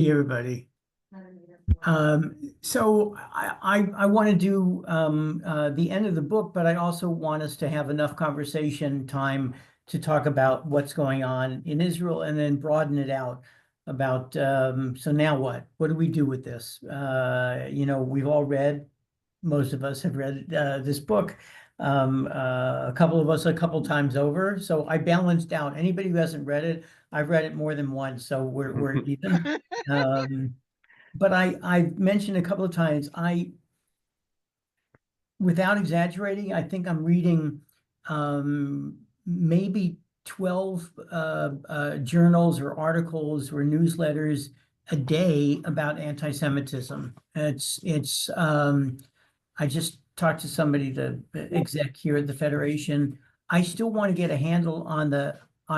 Hey, everybody. So I want to do the end of the book, but I also want us to have enough conversation time to talk about what's going on in Israel and then broaden it out about so now what? What do we do with this? We've all read, most of us have read this book. A couple of us a couple times over. So I balanced out anybody who hasn't read it. I've read it more than once, so we're even. Um, but I mentioned a couple of times, without exaggerating, I think I'm reading maybe 12 journals or articles or newsletters a day about anti-Semitism. I just talked to somebody, the exec here at the Federation. I still want to get a handle on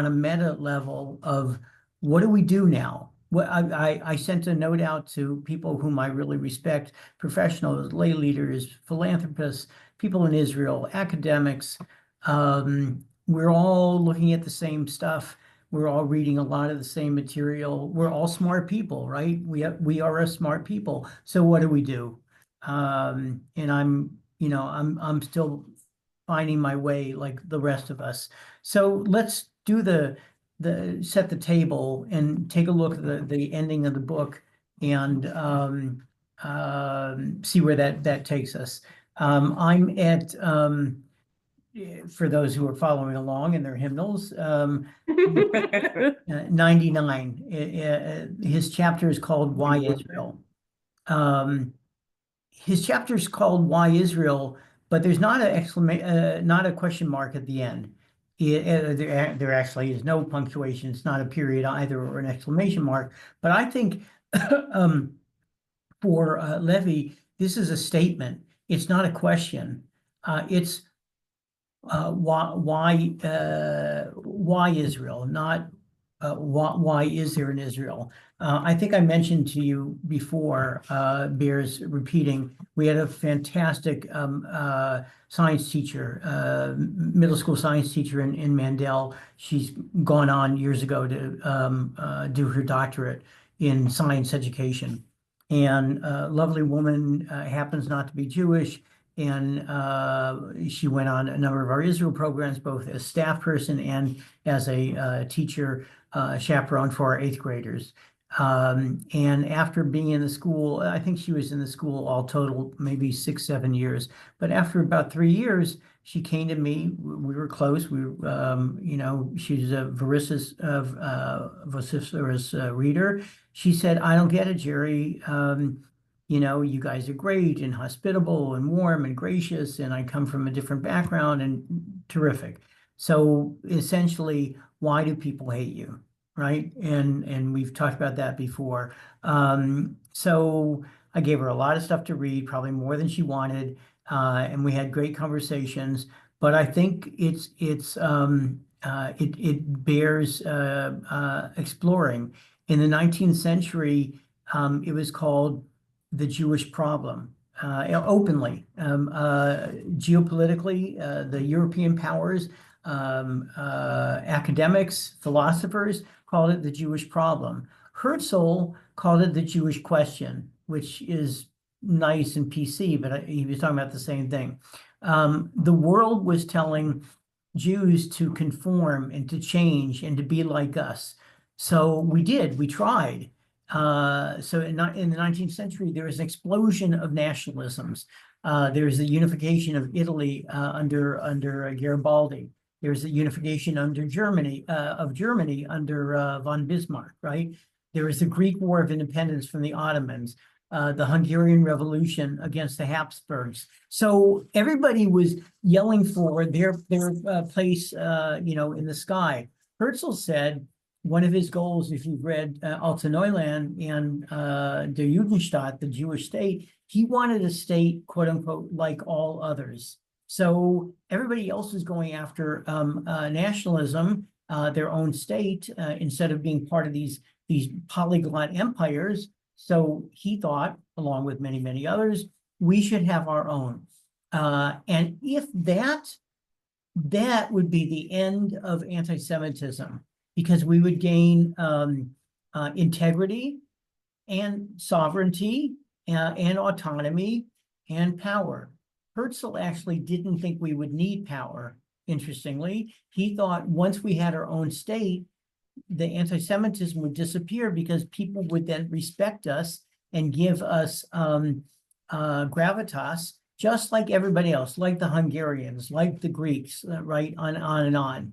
a meta level of what do we do now? What I sent a note out to people whom I really respect, professionals, lay leaders, philanthropists, people in Israel, academics. We're all looking at the same stuff. We're all reading a lot of the same material. We're all smart people, right? We are a smart people. So what do we do? And I'm still finding my way like the rest of us. So let's do the set the table and take a look at the ending of the book and see where that takes us. I'm at for those who are following along in their hymnals, 99. His chapter is called Why Israel. His chapter is called Why Israel, but there's not not a question mark at the end. There actually is no punctuation. It's not a period either or an exclamation mark. But I think for Levy, this is a statement. It's not a question. It's why Israel, not why is there an Israel? I think I mentioned to you before, bears repeating, we had a fantastic science teacher, middle school science teacher in Mandel. She's gone on years ago to do her doctorate in science education. And a lovely woman, happens not to be Jewish. And she went on a number of our Israel programs, both as staff person and as a teacher chaperone for our eighth graders. And after being in the school, I think she was in the school all total, maybe 6, 7 years. But after about 3 years, she came to me. We were close. She's a vociferous reader. She said, "I don't get it, Jerry. You guys are great and hospitable and warm and gracious, and I come from a different background and terrific. So essentially, why do people hate you?" Right? And we've talked about that before. So I gave her a lot of stuff to read, probably more than she wanted, and we had great conversations. But I think it bears exploring. In the 19th century, it was called the Jewish problem, openly. Geopolitically, the European powers, academics, philosophers called it the Jewish problem. Herzl called it the Jewish question, which is nice and PC, but he was talking about the same thing. The world was telling Jews to conform and to change and to be like us. So we did, we tried. So in the 19th century, there was an explosion of nationalisms. There was the unification of Italy under Garibaldi. There was the unification under Germany under von Bismarck, right? There was the Greek War of Independence from the Ottomans, the Hungarian Revolution against the Habsburgs. So everybody was yelling for their place, in the sky. Herzl said, one of his goals, if you've read Alte Neuland and Der Judenstaat, the Jewish state, he wanted a state, quote unquote, like all others. So everybody else is going after nationalism, their own state, instead of being part of these polyglot empires. So he thought, along with many, many others, we should have our own. And if that would be the end of anti-Semitism, because we would gain integrity, and sovereignty and autonomy and power. Herzl actually didn't think we would need power, interestingly. He thought once we had our own state, the anti-Semitism would disappear because people would then respect us and give us gravitas, just like everybody else, like the Hungarians, like the Greeks, right, on and on.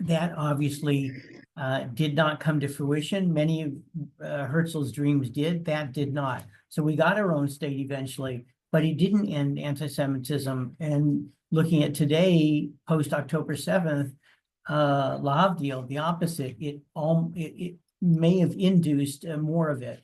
That obviously did not come to fruition. Many of Herzl's dreams did. That did not. So we got our own state eventually, but it didn't end anti-Semitism. And looking at today, post-October 7th, Lahavdil, the opposite, it may have induced more of it.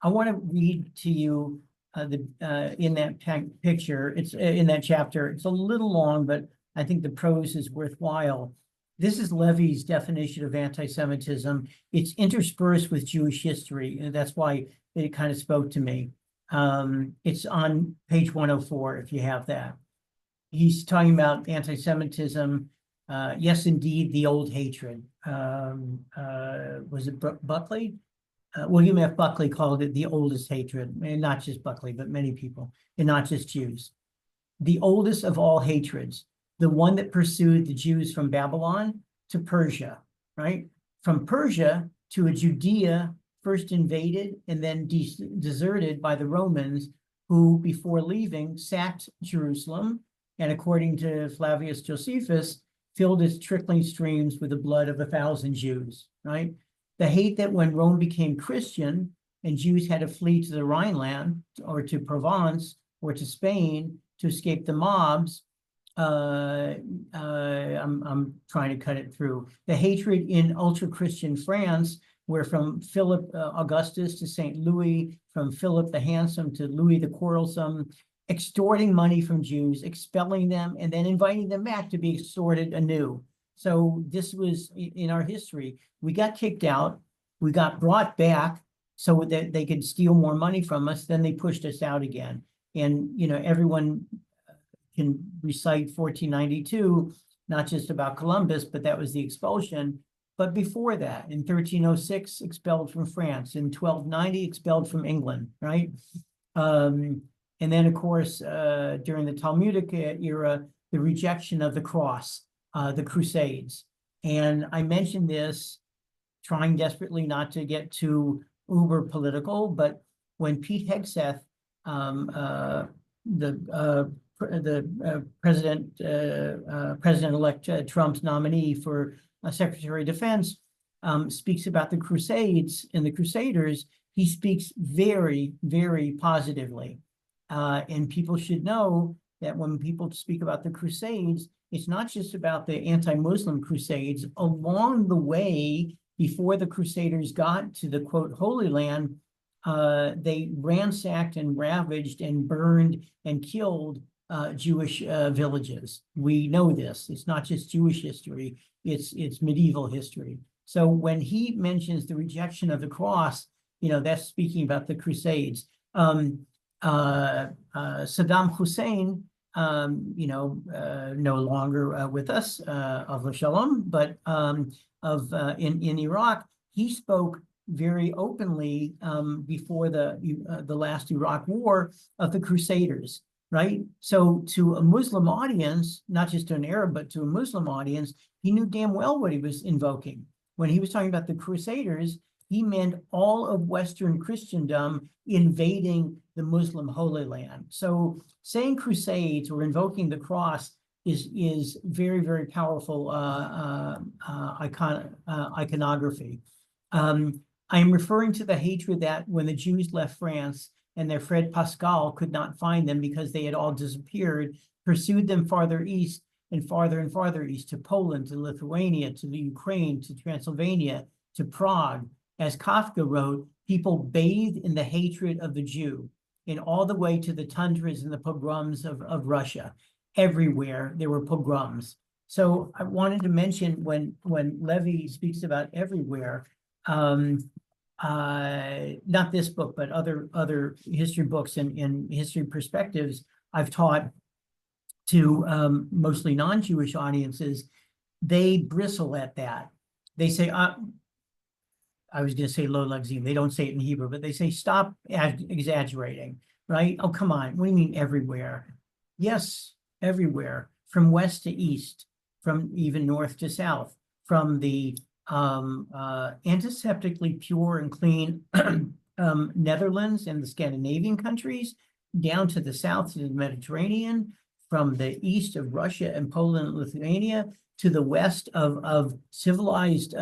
I want to read to you in that picture. It's in that chapter. It's a little long, but I think the prose is worthwhile. This is Levy's definition of anti-Semitism. It's interspersed with Jewish history, and that's why it kind of spoke to me. It's on page 104, if you have that. He's talking about anti-Semitism. Yes, indeed, the old hatred. Was it Buckley? William F. Buckley called it the oldest hatred, and not just Buckley, but many people, and not just Jews. The oldest of all hatreds, the one that pursued the Jews from Babylon to Persia, right? From Persia to a Judea first invaded and then deserted by the Romans, who before leaving sacked Jerusalem, and according to Flavius Josephus, filled its trickling streams with the blood of 1,000 Jews, right? The hate that when Rome became Christian and Jews had to flee to the Rhineland or to Provence or to Spain to escape the mobs, I'm trying to cut it through. The hatred in ultra-Christian France, where from Philip Augustus to St. Louis, from Philip the Handsome to Louis the Quarrelsome, extorting money from Jews, expelling them, and then inviting them back to be extorted anew. So this was in our history. We got kicked out, we got brought back so that they could steal more money from us, then they pushed us out again. And, you know, everyone can recite 1492, not just about Columbus, but that was the expulsion. But before that, in 1306, expelled from France, in 1290, expelled from England, right? And then, of course, during the Talmudic era, the rejection of the cross, the Crusades. And I mentioned this, trying desperately not to get too uber political, but when Pete Hegseth, President-elect Trump's nominee for Secretary of Defense, speaks about the Crusades and the Crusaders, he speaks very, very positively. And people should know that when people speak about the Crusades, it's not just about the anti-Muslim Crusades. Along the way, before the Crusaders got to the, quote, Holy Land, they ransacked and ravaged and burned and killed Jewish villages. We know this. It's not just Jewish history, it's medieval history. So when he mentions the rejection of the cross, you know, that's speaking about the Crusades. Saddam Hussein, no longer with us, of Shalom, but in Iraq, he spoke very openly before the last Iraq War of the Crusaders, right? So to a Muslim audience, not just to an Arab, but to a Muslim audience, he knew damn well what he was invoking. When he was talking about the Crusaders, he meant all of Western Christendom invading the Muslim Holy Land. So saying Crusades or invoking the cross is very, very powerful iconography. I am referring to the hatred that when the Jews left France and their Fred Pascal could not find them because they had all disappeared, pursued them farther east and farther east to Poland, to Lithuania, to the Ukraine, to Transylvania, to Prague. As Kafka wrote, people bathed in the hatred of the Jew, and all the way to the tundras and the pogroms of Russia. Everywhere there were pogroms. So I wanted to mention when Levy speaks about everywhere, not this book, but other history books and history perspectives I've taught to mostly non-Jewish audiences, they bristle at that. They say, I was going to say lo legzim. They don't say it in Hebrew, but they say stop exaggerating, right? Oh, come on. What do you mean everywhere? Yes, everywhere, from west to east, from even north to south, from the antiseptically pure and clean Netherlands and the Scandinavian countries down to the south to the Mediterranean, from the east of Russia and Poland and Lithuania to the west of civilized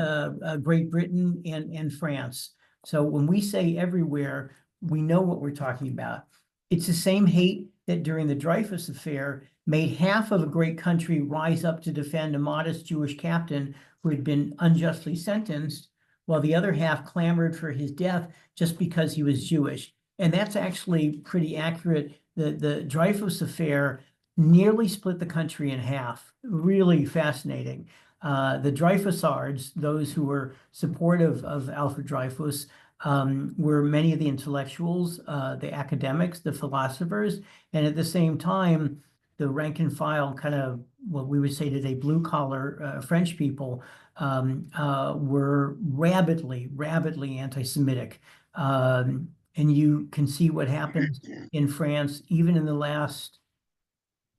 Great Britain and France. So when we say everywhere, we know what we're talking about. It's the same hate that during the Dreyfus affair made half of a great country rise up to defend a modest Jewish captain who had been unjustly sentenced, while the other half clamored for his death just because he was Jewish. And that's actually pretty accurate. The Dreyfus affair nearly split the country in half. Really fascinating. The Dreyfusards, those who were supportive of Alfred Dreyfus, were many of the intellectuals, the academics, the philosophers, and at the same time, the rank and file kind of what we would say today blue collar French people were rabidly anti-Semitic. And you can see what happened in France, even in the last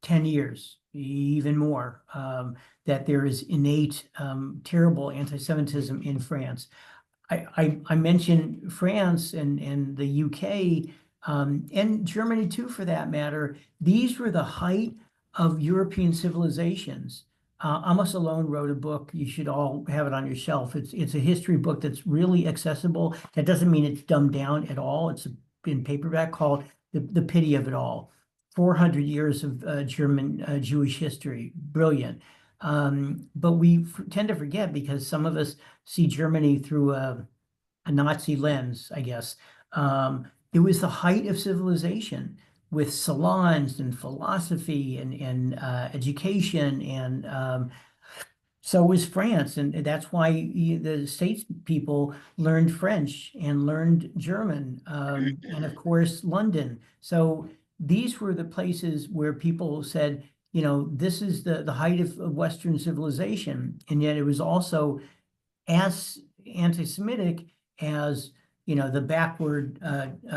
10 years, even more, that there is innate, terrible anti-Semitism in France. I mentioned France and the UK, and Germany too, for that matter. These were the height of European civilizations. Amos Alone wrote a book. You should all have it on your shelf. It's a history book that's really accessible. That doesn't mean it's dumbed down at all. It's in paperback, called The Pity of It All. 400 years of German Jewish history. Brilliant. But we tend to forget, because some of us see Germany through a Nazi lens, I guess. It was the height of civilization, with salons and philosophy and education, and so was France. And that's why the States people learned French and learned German, and of course, London. So these were the places where people said, this is the height of Western civilization. And yet it was also as anti-Semitic as the backward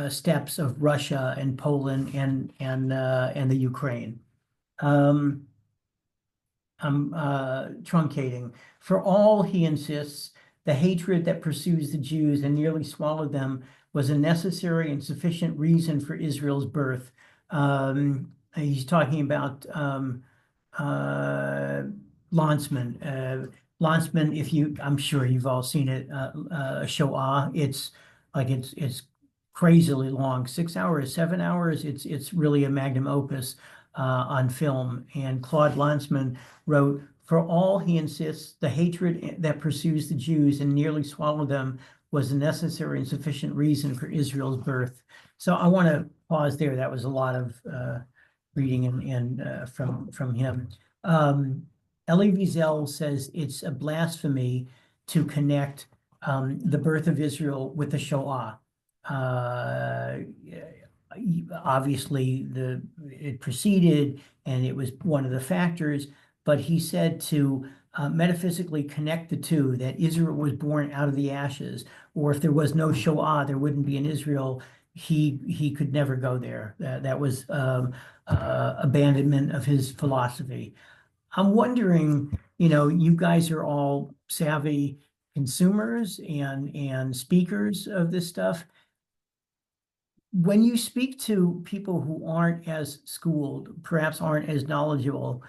steps of Russia and Poland and the Ukraine. I'm truncating. For all, he insists, the hatred that pursues the Jews and nearly swallowed them was a necessary and sufficient reason for Israel's birth. He's talking about Lanzmann. Lanzmann, I'm sure you've all seen it, Shoah. It's crazily long, 6 hours, 7 hours. It's really a magnum opus on film. And Claude Lanzmann wrote, "For all, he insists, the hatred that pursues the Jews and nearly swallowed them was a necessary and sufficient reason for Israel's birth." So I want to pause there. That was a lot of reading and from him. Elie Wiesel says it's a blasphemy to connect the birth of Israel with the Shoah. Obviously, it preceded, and it was one of the factors, but he said to metaphysically connect the two, that Israel was born out of the ashes, or if there was no Shoah, there wouldn't be an Israel. He could never go there. That was abandonment of his philosophy. I'm wondering, you guys are all savvy consumers and speakers of this stuff. When you speak to people who aren't as schooled, perhaps aren't as knowledgeable,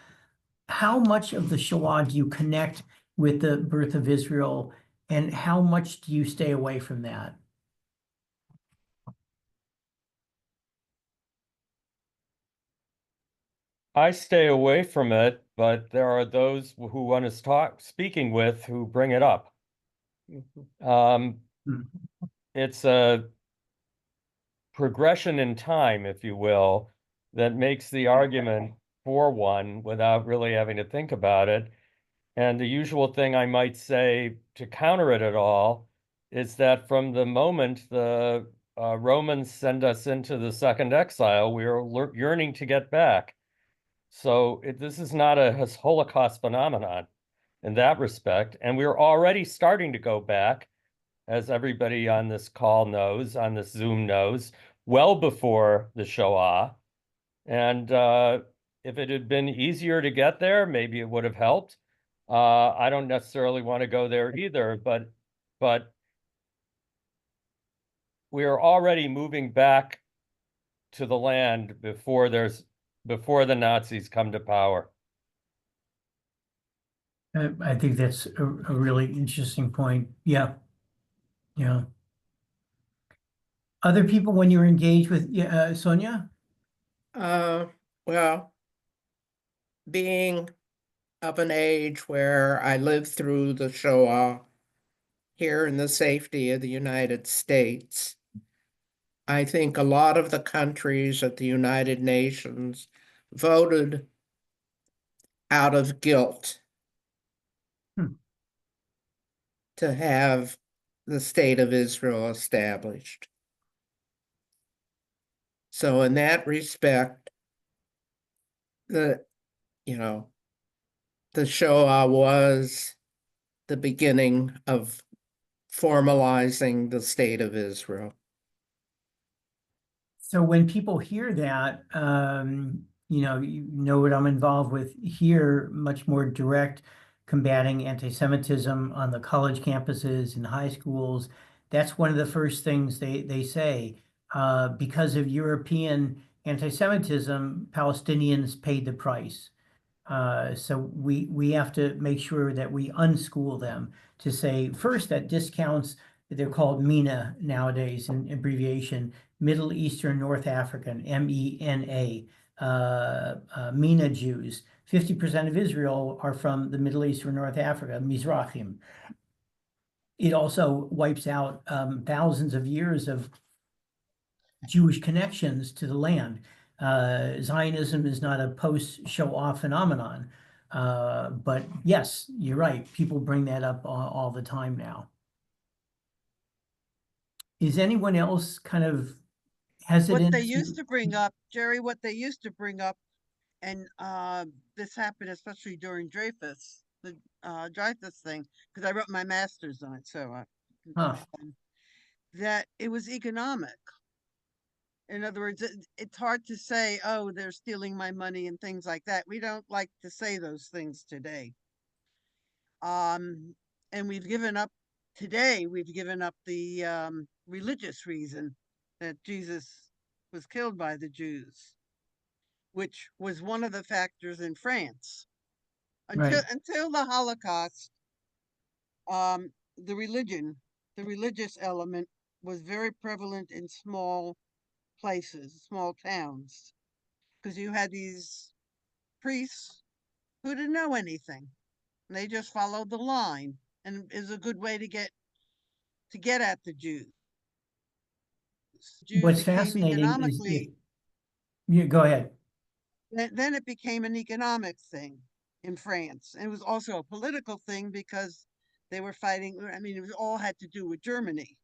how much of the Shoah do you connect with the birth of Israel, and how much do you stay away from that? I stay away from it, but there are those who one is speaking with who bring it up. Hmm. It's a progression in time, if you will, that makes the argument for one without really having to think about it. And the usual thing I might say to counter it at all is that from the moment the Romans send us into the second exile, we are yearning to get back. So this is not a Holocaust phenomenon in that respect. And we're already starting to go back as everybody on this call knows, on this Zoom knows, well before the Shoah. And if it had been easier to get there, maybe it would have helped. I don't necessarily want to go there either, but we are already moving back to the land before the Nazis come to power. I think that's a really interesting point. Yeah, yeah. Other people, when you're engaged with, Sonia? Uh, well, being of an age where I lived through the Shoah here in the safety of the United States, I think a lot of the countries at the United Nations voted out of guilt Hmm. to have the state of Israel established. So in that respect, the, you know, the Shoah was the beginning of formalizing the state of Israel. So when people hear that, you know what I'm involved with here, much more direct combating anti-Semitism on the college campuses and high schools. That's one of the first things they say. Because of European anti-Semitism, Palestinians paid the price. So we have to make sure that we unschool them to say first that discounts, they're called MENA nowadays in abbreviation, Middle Eastern North African, MENA, MENA Jews. 50% of Israel are from the Middle East or North Africa, Mizrahim. It also wipes out thousands of years of Jewish connections to the land. Zionism is not a post-show-off phenomenon. But yes, you're right. People bring that up all the time now. Is anyone else kind of hesitant What they to? used to bring up, Jerry, what they used to bring up, and this happened especially during Dreyfus, the Dreyfus thing, because I wrote my master's on it, so Huh. that it was economic. In other words, it's hard to say, oh, they're stealing my money and things like that. We don't like to say those things today. And we've given up the religious reason that Jesus was killed by the Jews, which was one of the factors in France. Right. Until the Holocaust, um, the religious element was very prevalent in small places, small towns, because you had these priests who didn't know anything. And they just followed the line, and is a good way to get at the Jews. Jews What's became fascinating is if economically, you go ahead. then it became an economic thing in France. And it was also a political thing because they were fighting. I mean, it was all had to do with Germany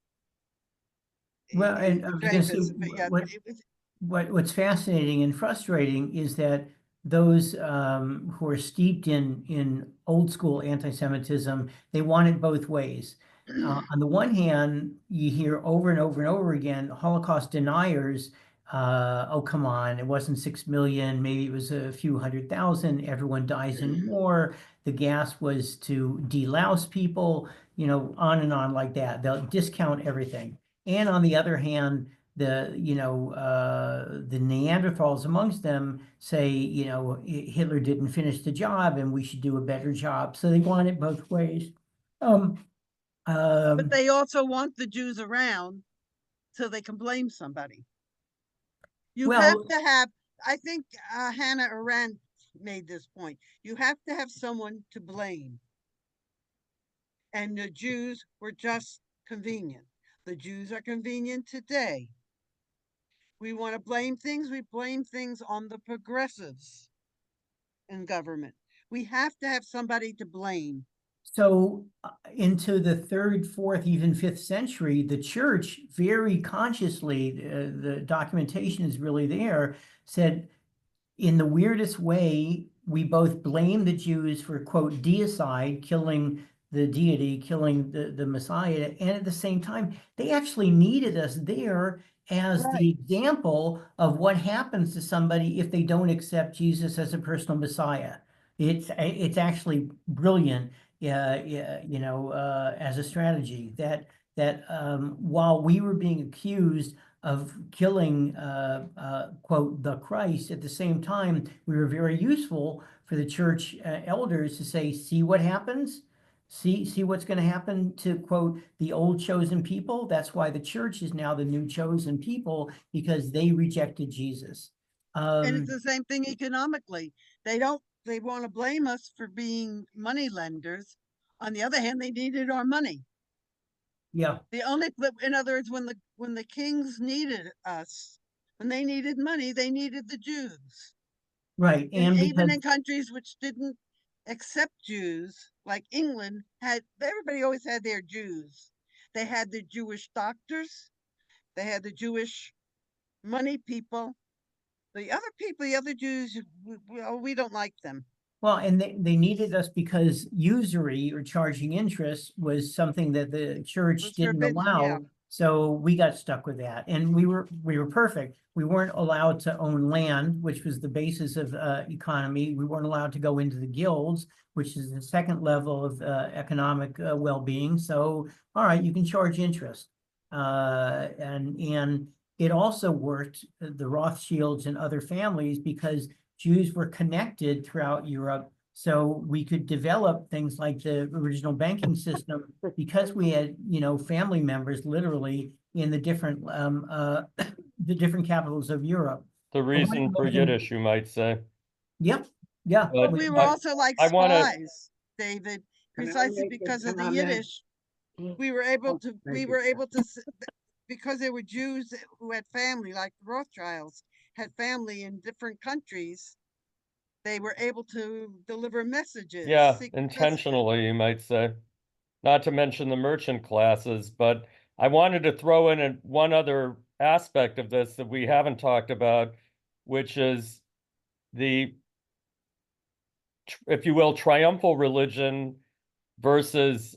Well, and I in was going to say Dreyfus. But yeah, it was. what's fascinating and frustrating is that those who are steeped in old school anti-Semitism, they want it both ways. On the one hand, you hear over and over and over again, Holocaust deniers, oh, come on, it wasn't 6 million, maybe it was a few 100,000, everyone dies in war, the gas was to delouse people, on and on like that. They'll discount everything. And on the other hand, the Neanderthals amongst them say, Hitler didn't finish the job and we should do a better job. So they want it both ways. But they also want the Jews around so they can blame somebody. You have well, to have, I think Hannah Arendt made this point. You have to have someone to blame. And the Jews were just convenient. The Jews are convenient today. We want to blame things, we blame things on the progressives in government. We have to have somebody to blame. so into the third, fourth, even fifth century, the church very consciously, the documentation is really there, said in the weirdest way, we both blame the Jews for, quote, deicide, killing the deity, killing the Messiah. And at the same time, they actually needed us there as the Right. example of what happens to somebody if they don't accept Jesus as a personal Messiah. It's actually brilliant, as a strategy that while we were being accused of killing, quote, the Christ, at the same time, we were very useful for the church elders to say, see what happens? See what's going to happen to, quote, the old chosen people? That's why the church is now the new chosen people, because they rejected Jesus. And it's the same thing economically. They want to blame us for being money lenders. On the other hand, they needed our money. Yeah, In other words, when the kings needed us, when they needed money, they needed the Jews. right. And And even because, in countries which didn't accept Jews, like England, everybody always had their Jews. They had the Jewish doctors, they had the Jewish money people. The other people, the other Jews, we don't like them. well, and they needed us because usury or charging interest was something that the church Was didn't forbidden, yeah. allow. So we got stuck with that, and we were perfect. We weren't allowed to own land, which was the basis of economy. We weren't allowed to go into the guilds, which is the second level of economic well-being. So, all right, you can charge interest, and it also worked the Rothschilds and other families because Jews were connected throughout Europe, so we could develop things like the original banking system because we had, family members literally in the different the different capitals of Europe. The reason for Yiddish, you might say. Yep, yeah. But We were I- also like I wanna- spies, David, Can I precisely make a because of the comment? Yiddish. We were able to, Thank you. because there were Jews who had family, like the Rothschilds had family in different countries. They were able to deliver messages. Yeah, secret messages. intentionally, you might say. Not to mention the merchant classes, but I wanted to throw in one other aspect of this that we haven't talked about, which is the, if you will, triumphal religion versus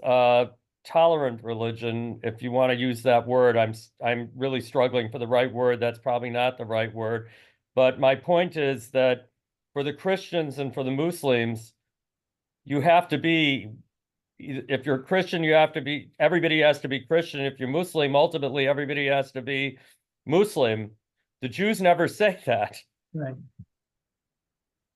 tolerant religion, if you want to use that word. I'm really struggling for the right word. That's probably not the right word. But my point is that for the Christians and for the Muslims, you have to be, if you're Christian, everybody has to be Christian. If you're Muslim, ultimately everybody has to be Muslim. The Jews never say that. Right.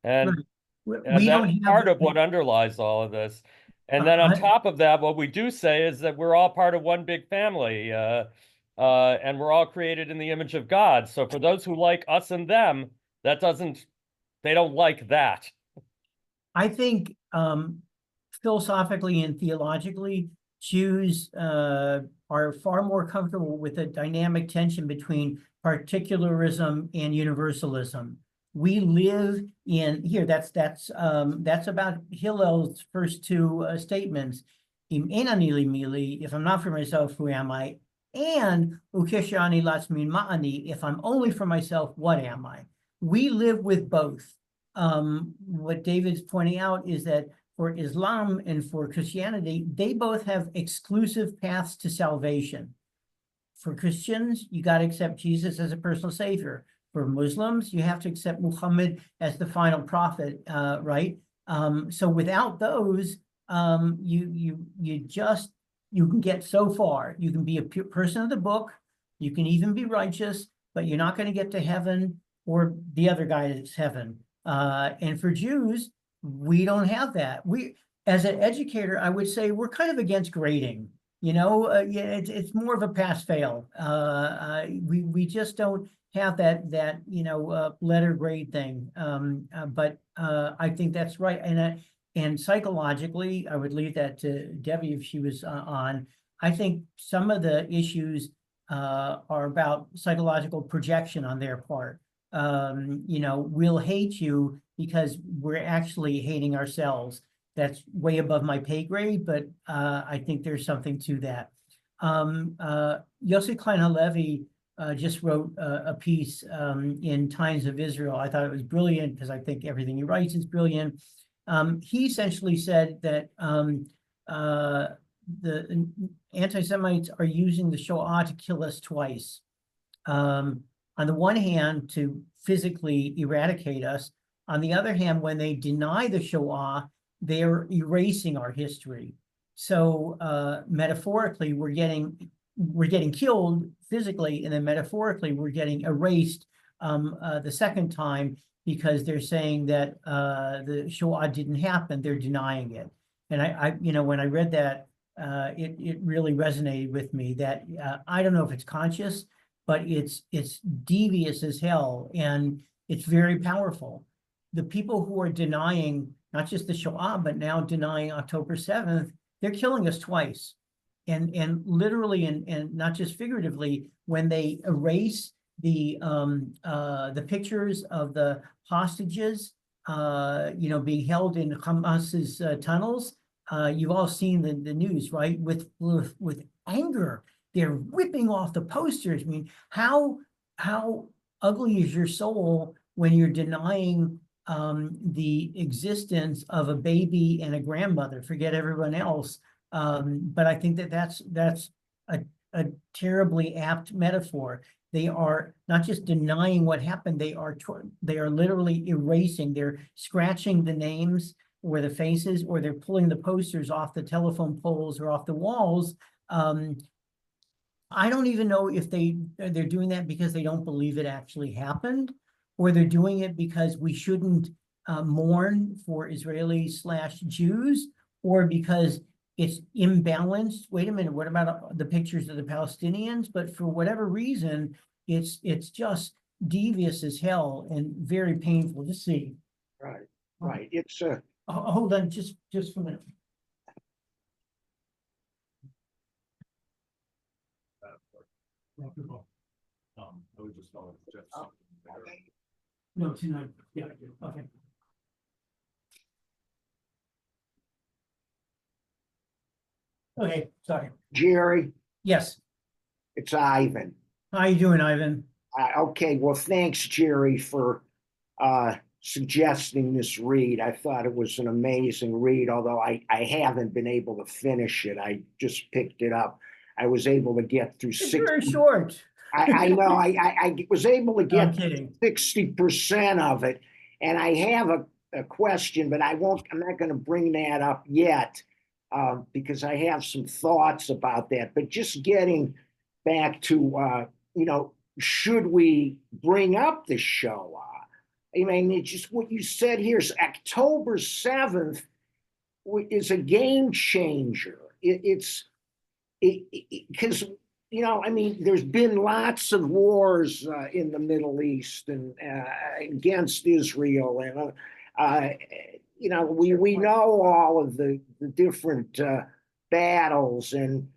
And, We and don't that's have part of what underlies all of this. And then on top of that, what we do say is that we're all part of one big family, and we're all created in the image of God. So for those who like us and them, they don't like that. I think philosophically and theologically, Jews are far more comfortable with a dynamic tension between particularism and universalism. We live in here. That's about Hillel's first two statements. Im enani li mili, if I'm not for myself, who am I? And ukeshani latzmin ma'ani, if I'm only for myself, what am I? We live with both. What David's pointing out is that for Islam and for Christianity, they both have exclusive paths to salvation. For Christians, you got to accept Jesus as a personal savior. For Muslims, you have to accept Muhammad as the final prophet, right? So without those, you can get so far. You can be a person of the book, you can even be righteous, but you're not going to get to heaven or the other guy is heaven. And for Jews, we don't have that. We, as an educator, I would say we're kind of against grading. Yeah, it's more of a pass fail. We just don't have that letter grade thing. But I think that's right. And psychologically, I would leave that to Debbie if she was on. I think some of the issues are about psychological projection on their part. We'll hate you because we're actually hating ourselves. That's way above my pay grade, but I think there's something to that. Yossi Klein Halevi just wrote a piece in Times of Israel. I thought it was brilliant because I think everything he writes is brilliant. He essentially said that the anti-Semites are using the Shoah to kill us twice. On the one hand, to physically eradicate us. On the other hand, when they deny the Shoah, they're erasing our history. So metaphorically, we're getting killed physically, and then metaphorically, we're getting erased the second time, because they're saying that the Shoah didn't happen. They're denying it. And I when I read that, it really resonated with me that I don't know if it's conscious, but it's devious as hell, and it's very powerful. The people who are denying not just the Shoah, but now denying October 7th, they're killing us twice. And literally and not just figuratively, when they erase the pictures of the hostages being held in Hamas's tunnels. You've all seen the news, right? With anger, they're ripping off the posters. I mean, how ugly is your soul when you're denying the existence of a baby and a grandmother? Forget everyone else. But I think that's a terribly apt metaphor. They are not just denying what happened, they are literally erasing, they're scratching the names or the faces, or they're pulling the posters off the telephone poles or off the walls. I don't even know if they're doing that because they don't believe it actually happened, or they're doing it because we shouldn't mourn for Israeli/Jews, or because it's imbalanced. Wait a minute, what about the pictures of the Palestinians? But for whatever reason, it's just devious as hell and very painful to see. Right, right. It's Hold on, just for a minute. I was just going to suggest something there. No, tonight. Yeah, okay. Okay, sorry. Jerry, Yes. it's Ivan. How you doing, Ivan? Okay, well, thanks, Jerry, for suggesting this read. I thought it was an amazing read, although I haven't been able to finish it. I just picked it up. I was able to get through It's very short. I know. I was able to I'm get kidding. 60% of it, and I have a question, but I'm not going to bring that up yet because I have some thoughts about that. But just getting back to should we bring up the Shoah? I mean, it's just what you said here is October 7th is a game changer. It's because I mean, there's been lots of wars in the Middle East and against Israel, and we know all of the different battles and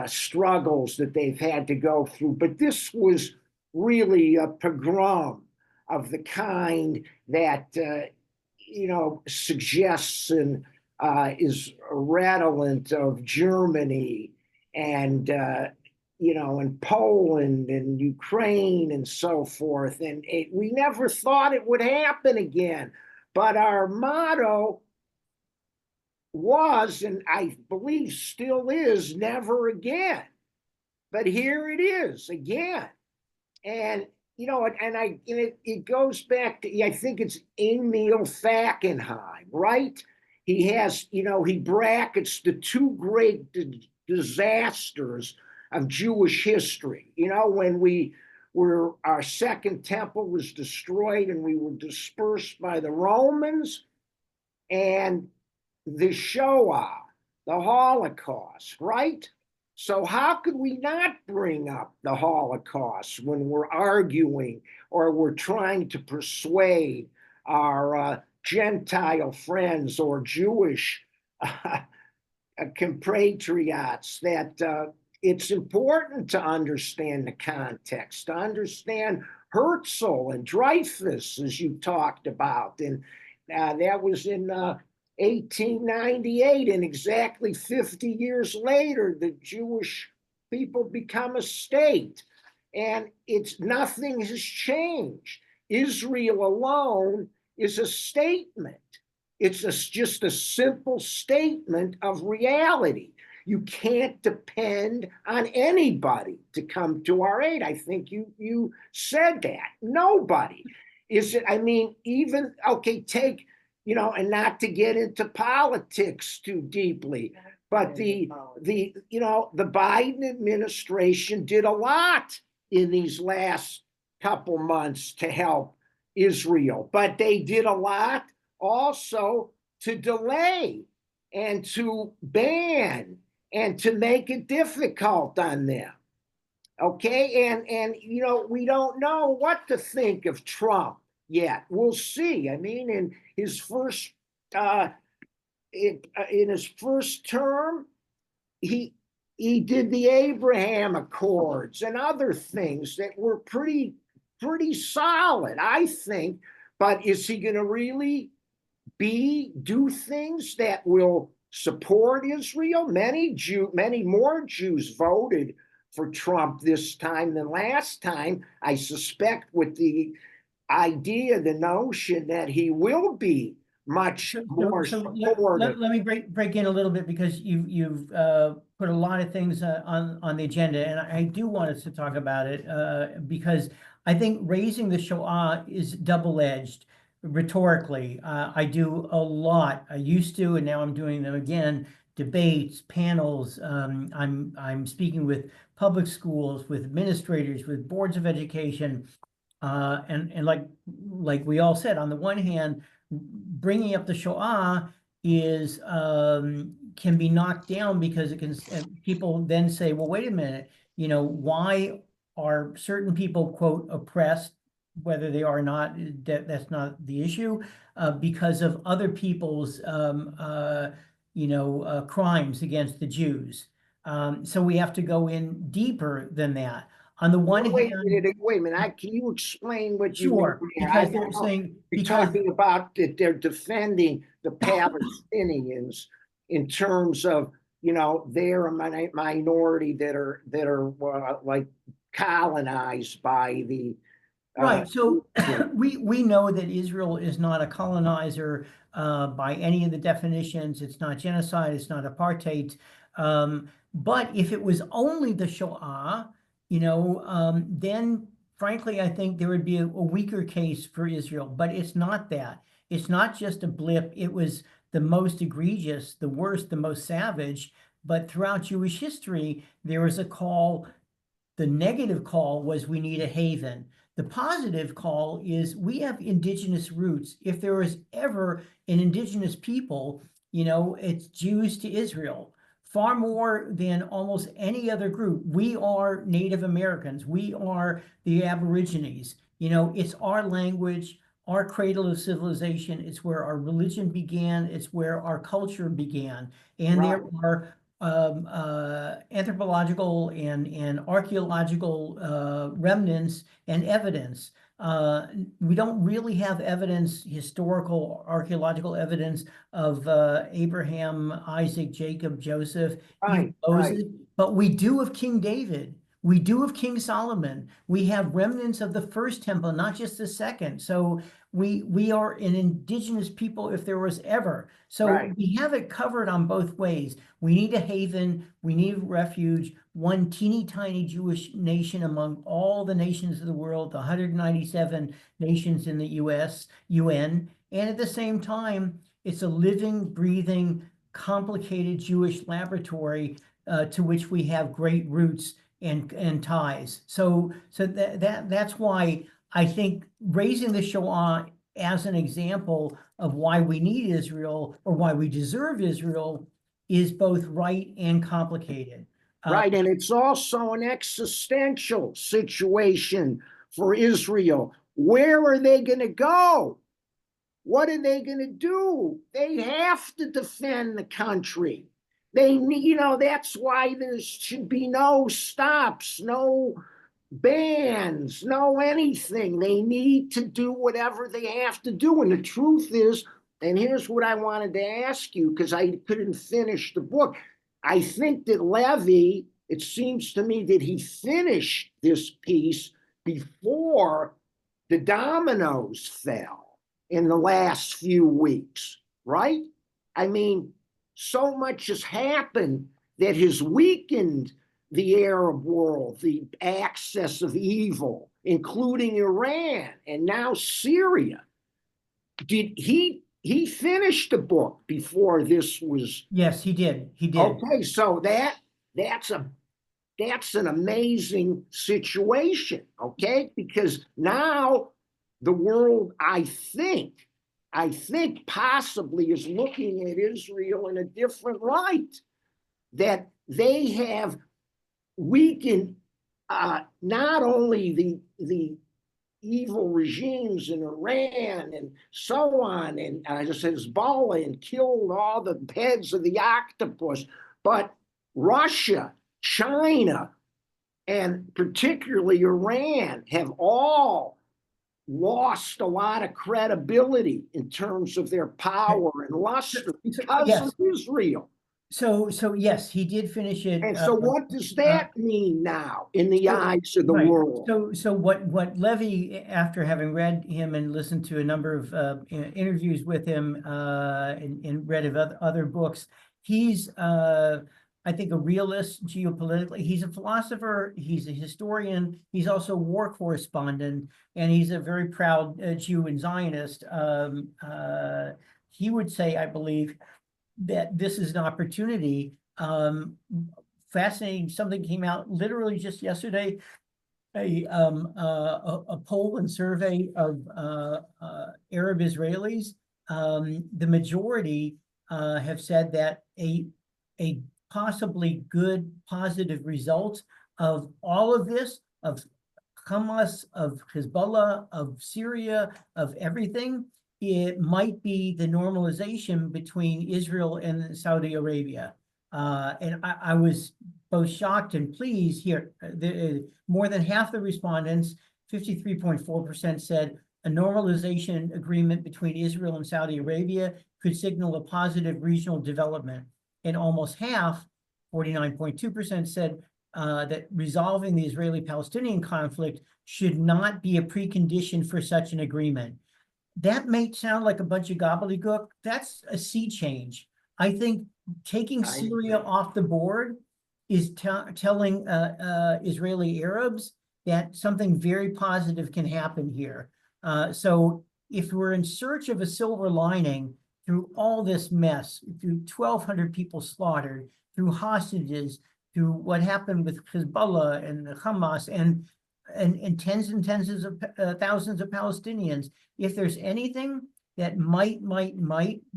struggles that they've had to go through. But this was really a pogrom of the kind that suggests and is redolent of Germany and and Poland and Ukraine and so forth. And we never thought it would happen again. But our motto was, and I believe still is, never again. But here it is again. And it goes back to, I think it's Emil Fackenheim, right? He has, he brackets the two great disasters of Jewish history. When our second temple was destroyed and we were dispersed by the Romans, and the Shoah, the Holocaust, right? So how could we not bring up the Holocaust when we're arguing or we're trying to persuade our Gentile friends or Jewish compatriots that it's important to understand the context, to understand Herzl and Dreyfus, as you talked about. And that was in 1898, and exactly 50 years later, the Jewish people become a state. And nothing has changed. Israel alone is a statement. It's just a simple statement of reality. You can't depend on anybody to come to our aid. I think you said that. Nobody. Is it, I mean, even, okay, take, you know, and not to get into politics too deeply, but the you know, the Biden administration did a lot in these last couple months to help Israel, but they did a lot also to delay and to ban and to make it difficult on them. Okay, and you know, we don't know what to think of Trump yet. We'll see. I mean, in his first in his first term, he did the Abraham Accords and other things that were pretty solid, I think. But is he going to really do things that will support Israel? Many more Jews voted for Trump this time than last time, I suspect, with the idea, the notion that he will be much more supportive. Let me break in a little bit, because you've put a lot of things on the agenda, and I do want us to talk about it because I think raising the Shoah is double-edged rhetorically. I do a lot. I used to, and now I'm doing them again. Debates, panels. I'm speaking with public schools, with administrators, with boards of education, and like we all said, on the one hand, bringing up the Shoah is can be knocked down, because it can, people then say, well, wait a minute, you know, why are certain people, quote, oppressed, whether they are not, that's not the issue, because of other people's you know, crimes against the Jews. So we have to go in deeper than that. On the one hand, wait a minute. Can you explain what sure, you mean? because they're saying, You're talking about that they're defending the Palestinians in terms of, you know, they're a minority that are like colonized by the right. So we know that Israel is not a colonizer by any of the definitions. It's not genocide. It's not apartheid. But if it was only the Shoah, you know, then frankly, I think there would be a weaker case for Israel. But it's not that. It's not just a blip. It was the most egregious, the worst, the most savage. But throughout Jewish history, there was a call. The negative call was, we need a haven. The positive call is, we have indigenous roots. If there was ever an indigenous people, you know, it's Jews to Israel, far more than almost any other group. We are Native Americans. We are the Aborigines. You know, it's our language, our cradle of civilization. It's where our religion began. It's where our culture began. And right. There are anthropological and archaeological remnants and evidence. We don't really have evidence, historical, archaeological evidence of Abraham, Isaac, Jacob, Joseph, Right, Moses, but we do of King David. We do of King Solomon. We have remnants of the first temple, not just the second. So we are an indigenous people if there was ever. So right. we have it covered on both ways. We need a haven. We need refuge. One teeny tiny Jewish nation among all the nations of the world, the 197 nations in the UN. And at the same time, it's a living, breathing, complicated Jewish laboratory to which we have great roots and ties. So that's why I think raising the Shoah as an example of why we need Israel, or why we deserve Israel, is both right and complicated. Right, and it's also an existential situation for Israel. Where are they going to go? What are they going to do? They have to defend the country. They need, you know, that's why there should be no stops, no bans, no anything. They need to do whatever they have to do. And the truth is, and here's what I wanted to ask you, because I couldn't finish the book. I think that Levy, it seems to me that he finished this piece before the dominoes fell in the last few weeks. right? I mean, so much has happened that has weakened the Arab world, the axis of evil, including Iran and now Syria. Did he finished the book before this was Yes, he did. He did. okay? So that's an amazing situation, okay? Because now the world, I think possibly is looking at Israel in a different light, that they have weakened not only the evil regimes in Iran and so on, and just Hezbollah, and killed all the heads of the octopus, but Russia, China, and particularly Iran have all lost a lot of credibility in terms of their power and luster because Yes. of Israel. So yes, he did finish it. And so what does that mean now in the eyes of the Right. world? So what Levy, after having read him and listened to a number of interviews with him and read of other books, he's I think a realist geopolitically. He's a philosopher, he's a historian, he's also a war correspondent, and he's a very proud Jew and Zionist. He would say, I believe, that this is an opportunity. Fascinating, something came out literally just yesterday, a poll and survey of Arab Israelis. The majority have said that a possibly good positive result of all of this, of Hamas, of Hezbollah, of Syria, of everything, it might be the normalization between Israel and Saudi Arabia. And I was both shocked and pleased here. More than half the respondents, 53.4%, said a normalization agreement between Israel and Saudi Arabia could signal a positive regional development. And almost half, 49.2%, said that resolving the Israeli-Palestinian conflict should not be a precondition for such an agreement. That may sound like a bunch of gobbledygook. That's a sea change. I think taking Syria off the board is telling Israeli Arabs that something very positive can happen here. So if we're in search of a silver lining through all this mess, through 1,200 people slaughtered, through hostages, through what happened with Hezbollah and Hamas, and tens and tens of thousands of Palestinians, if there's anything that might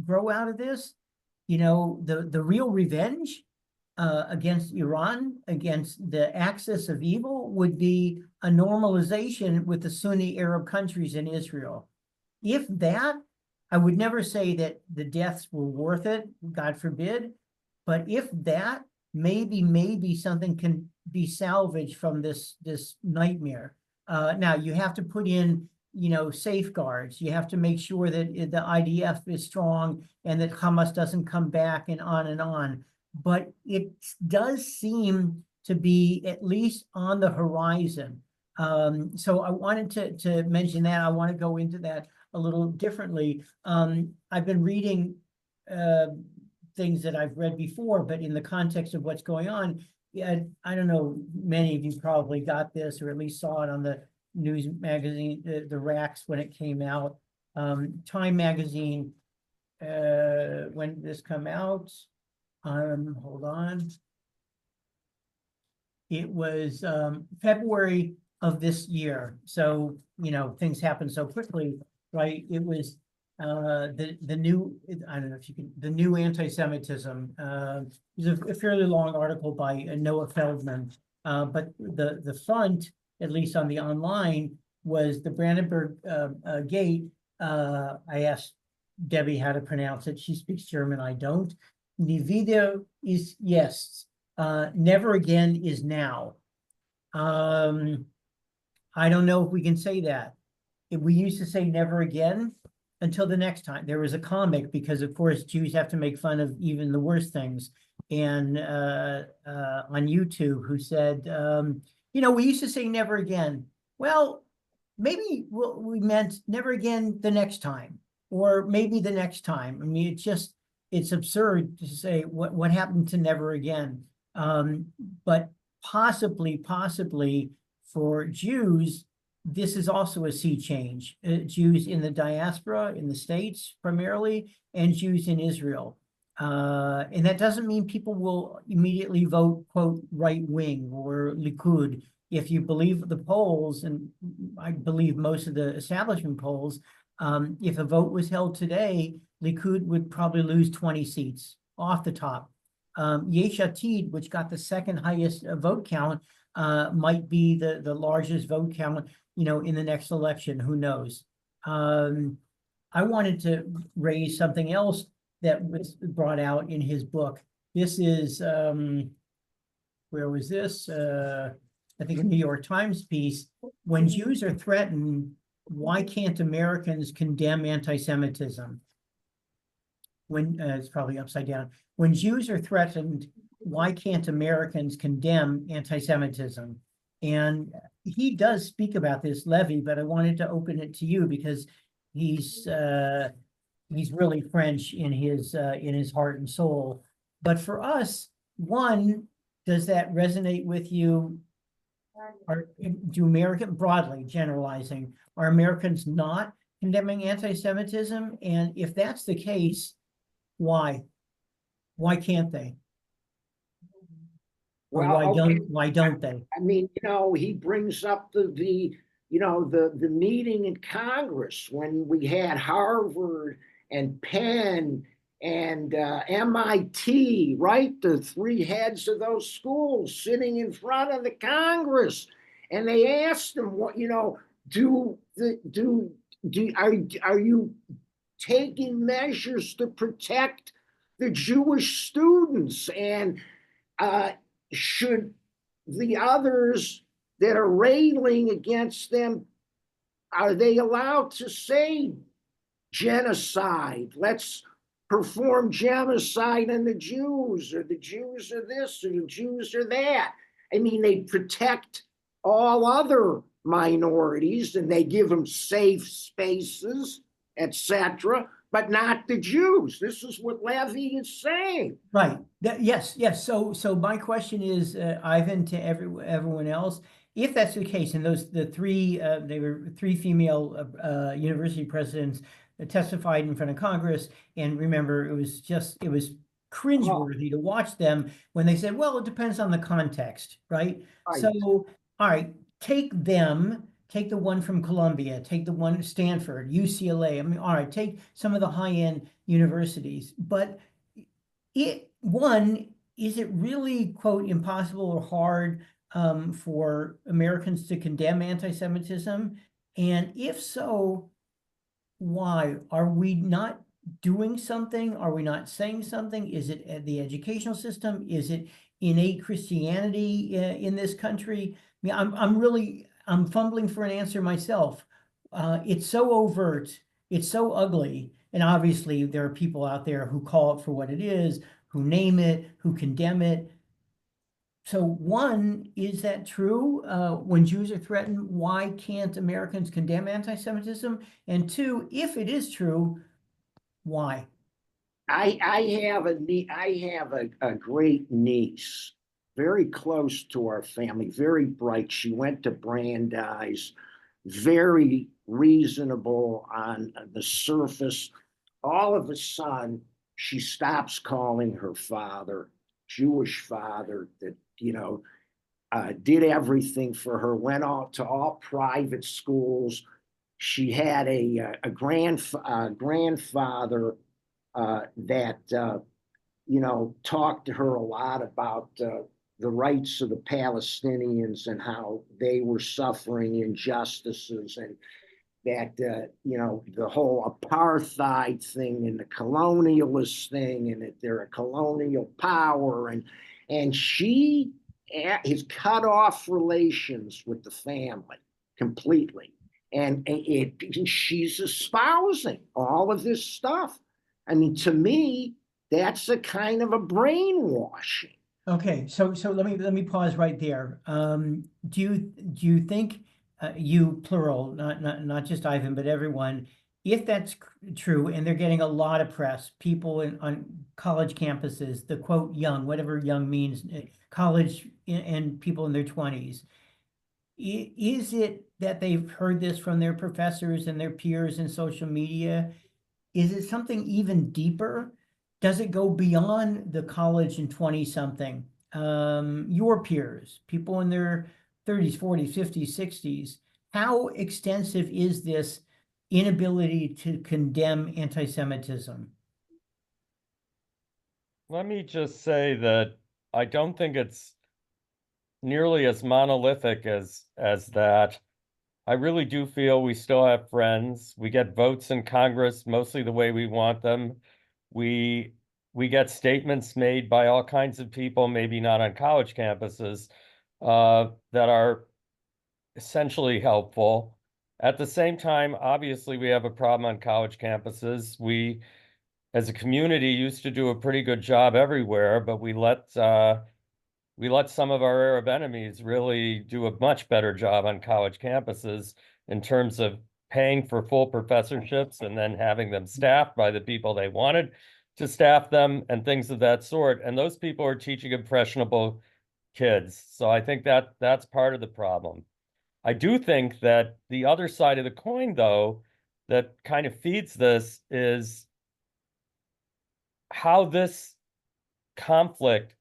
grow out of this, you know, the real revenge against Iran, against the axis of evil, would be a normalization with the Sunni Arab countries in Israel. If that, I would never say that the deaths were worth it, God forbid, but if that, maybe something can be salvaged from this nightmare. Now you have to put in, you know, safeguards. You have to make sure that the IDF is strong and that Hamas doesn't come back, and on and on. But it does seem to be at least on the horizon. So I wanted to mention that. I want to go into that a little differently. I've been reading things that I've read before, but in the context of what's going on, yeah, I don't know, many of you probably got this or at least saw it on the news magazine, the racks when it came out. Time magazine, when did this come out? Hold on. It was February of this year. So, you know, things happen so quickly, right? It was the new, I don't know if you can, the new anti-Semitism. It was a fairly long article by Noah Feldman, but the front, at least on the online, was the Brandenburg Gate. I asked Debbie how to pronounce it. She speaks German, I don't. Nie wieder is yes. Never again is now. I don't know if we can say that. If we used to say never again until the next time. There was a comic, because of course Jews have to make fun of even the worst things, and on YouTube, who said, you know, we used to say never again. Well, maybe we meant never again the next time. or maybe the next time. I mean, it's absurd to say what happened to never again. But possibly for Jews, this is also a sea change. Jews in the diaspora, in the States primarily, and Jews in Israel. And that doesn't mean people will immediately vote, quote, right wing or Likud. If you believe the polls, and I believe most of the establishment polls, if a vote was held today, Likud would probably lose 20 seats off the top. Yesh Atid, which got the second highest vote count, might be the largest vote count, in the next election. Who knows? I wanted to raise something else that was brought out in his book. This is, where was this? I think a New York Times piece. When Jews are threatened, why can't Americans condemn anti-Semitism? When, it's probably upside down. When Jews are threatened, why can't Americans condemn anti-Semitism? And he does speak about this, Levy, but I wanted to open it to you because he's really French in his heart and soul. But for us, one, does that resonate with you? Broadly generalizing, are Americans not condemning anti-Semitism? And if that's the case, why? Why can't they? Or Well, okay. Why don't they? I mean, he brings up the meeting in Congress when we had Harvard and Penn and MIT, right? The three heads of those schools sitting in front of the Congress, and they asked them, "What are you taking measures to protect the Jewish students, and should the others that are railing against them, are they allowed to say genocide? Let's perform genocide on the Jews, or the Jews are this, or the Jews are that." I mean, they protect all other minorities and they give them safe spaces, etc., but not the Jews. This is what Levy is saying. Right. Yes. So my question is, Ivan, to everyone else, if that's the case, and they were three female university presidents that testified in front of Congress, and remember, it was cringeworthy to watch them when they said, "Well, it depends on the context," right? Right. So, all right, take the one from Columbia, take the one at Stanford, UCLA. I mean, all right, take some of the high-end universities. But is it really, quote, impossible or hard for Americans to condemn anti-Semitism? And if so, why? Are we not doing something? Are we not saying something? Is it the educational system? Is it innate Christianity in this country? I mean, I'm fumbling for an answer myself. It's so overt, it's so ugly, and obviously there are people out there who call it for what it is, who name it, who condemn it. So one, is that true? When Jews are threatened, why can't Americans condemn anti-Semitism? And two, if it is true, why? I have a great niece, very close to our family, very bright. She went to Brandeis, very reasonable on the surface. All of a sudden, she stops calling her father, Jewish father, that did everything for her, went off to all private schools. She had a grandfather that talked to her a lot about the rights of the Palestinians and how they were suffering injustices, and that the whole apartheid thing and the colonialist thing, and that they're a colonial power, and she has cut off relations with the family completely, and she's espousing all of this stuff. I mean, to me, that's a kind of a brainwashing. Okay, so let me pause right there. Do you think you, plural, not just Ivan, but everyone, if that's true, and they're getting a lot of press, people on college campuses, the quote young, whatever young means, college and people in their 20s, is it that they've heard this from their professors and their peers in social media? Is it something even deeper? Does it go beyond the college and 20-something? Your peers, people in their 30s, 40s, 50s, 60s. How extensive is this inability to condemn anti-Semitism? Let me just say that I don't think it's nearly as monolithic as that. I really do feel we still have friends. We get votes in Congress mostly the way we want them. We we get statements made by all kinds of people, maybe not on college campuses, that are essentially helpful. At the same time, obviously, we have a problem on college campuses. We, as a community, used to do a pretty good job everywhere, but we let some of our Arab enemies really do a much better job on college campuses in terms of paying for full professorships and then having them staffed by the people they wanted to staff them and things of that sort. And those people are teaching impressionable kids. So I think that that's part of the problem. I do think that the other side of the coin, though, that kind of feeds this is how this conflict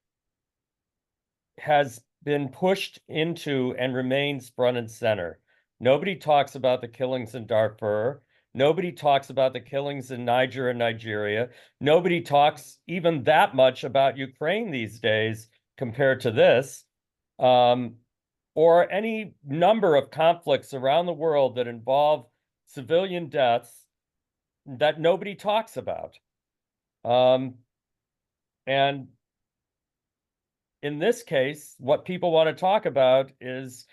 has been pushed into and remains front and center. Nobody talks about the killings in Darfur. Nobody talks about the killings in Niger and Nigeria. Nobody talks even that much about Ukraine these days compared to this, or any number of conflicts around the world that involve civilian deaths that nobody talks about. And in this case, what people want to talk about is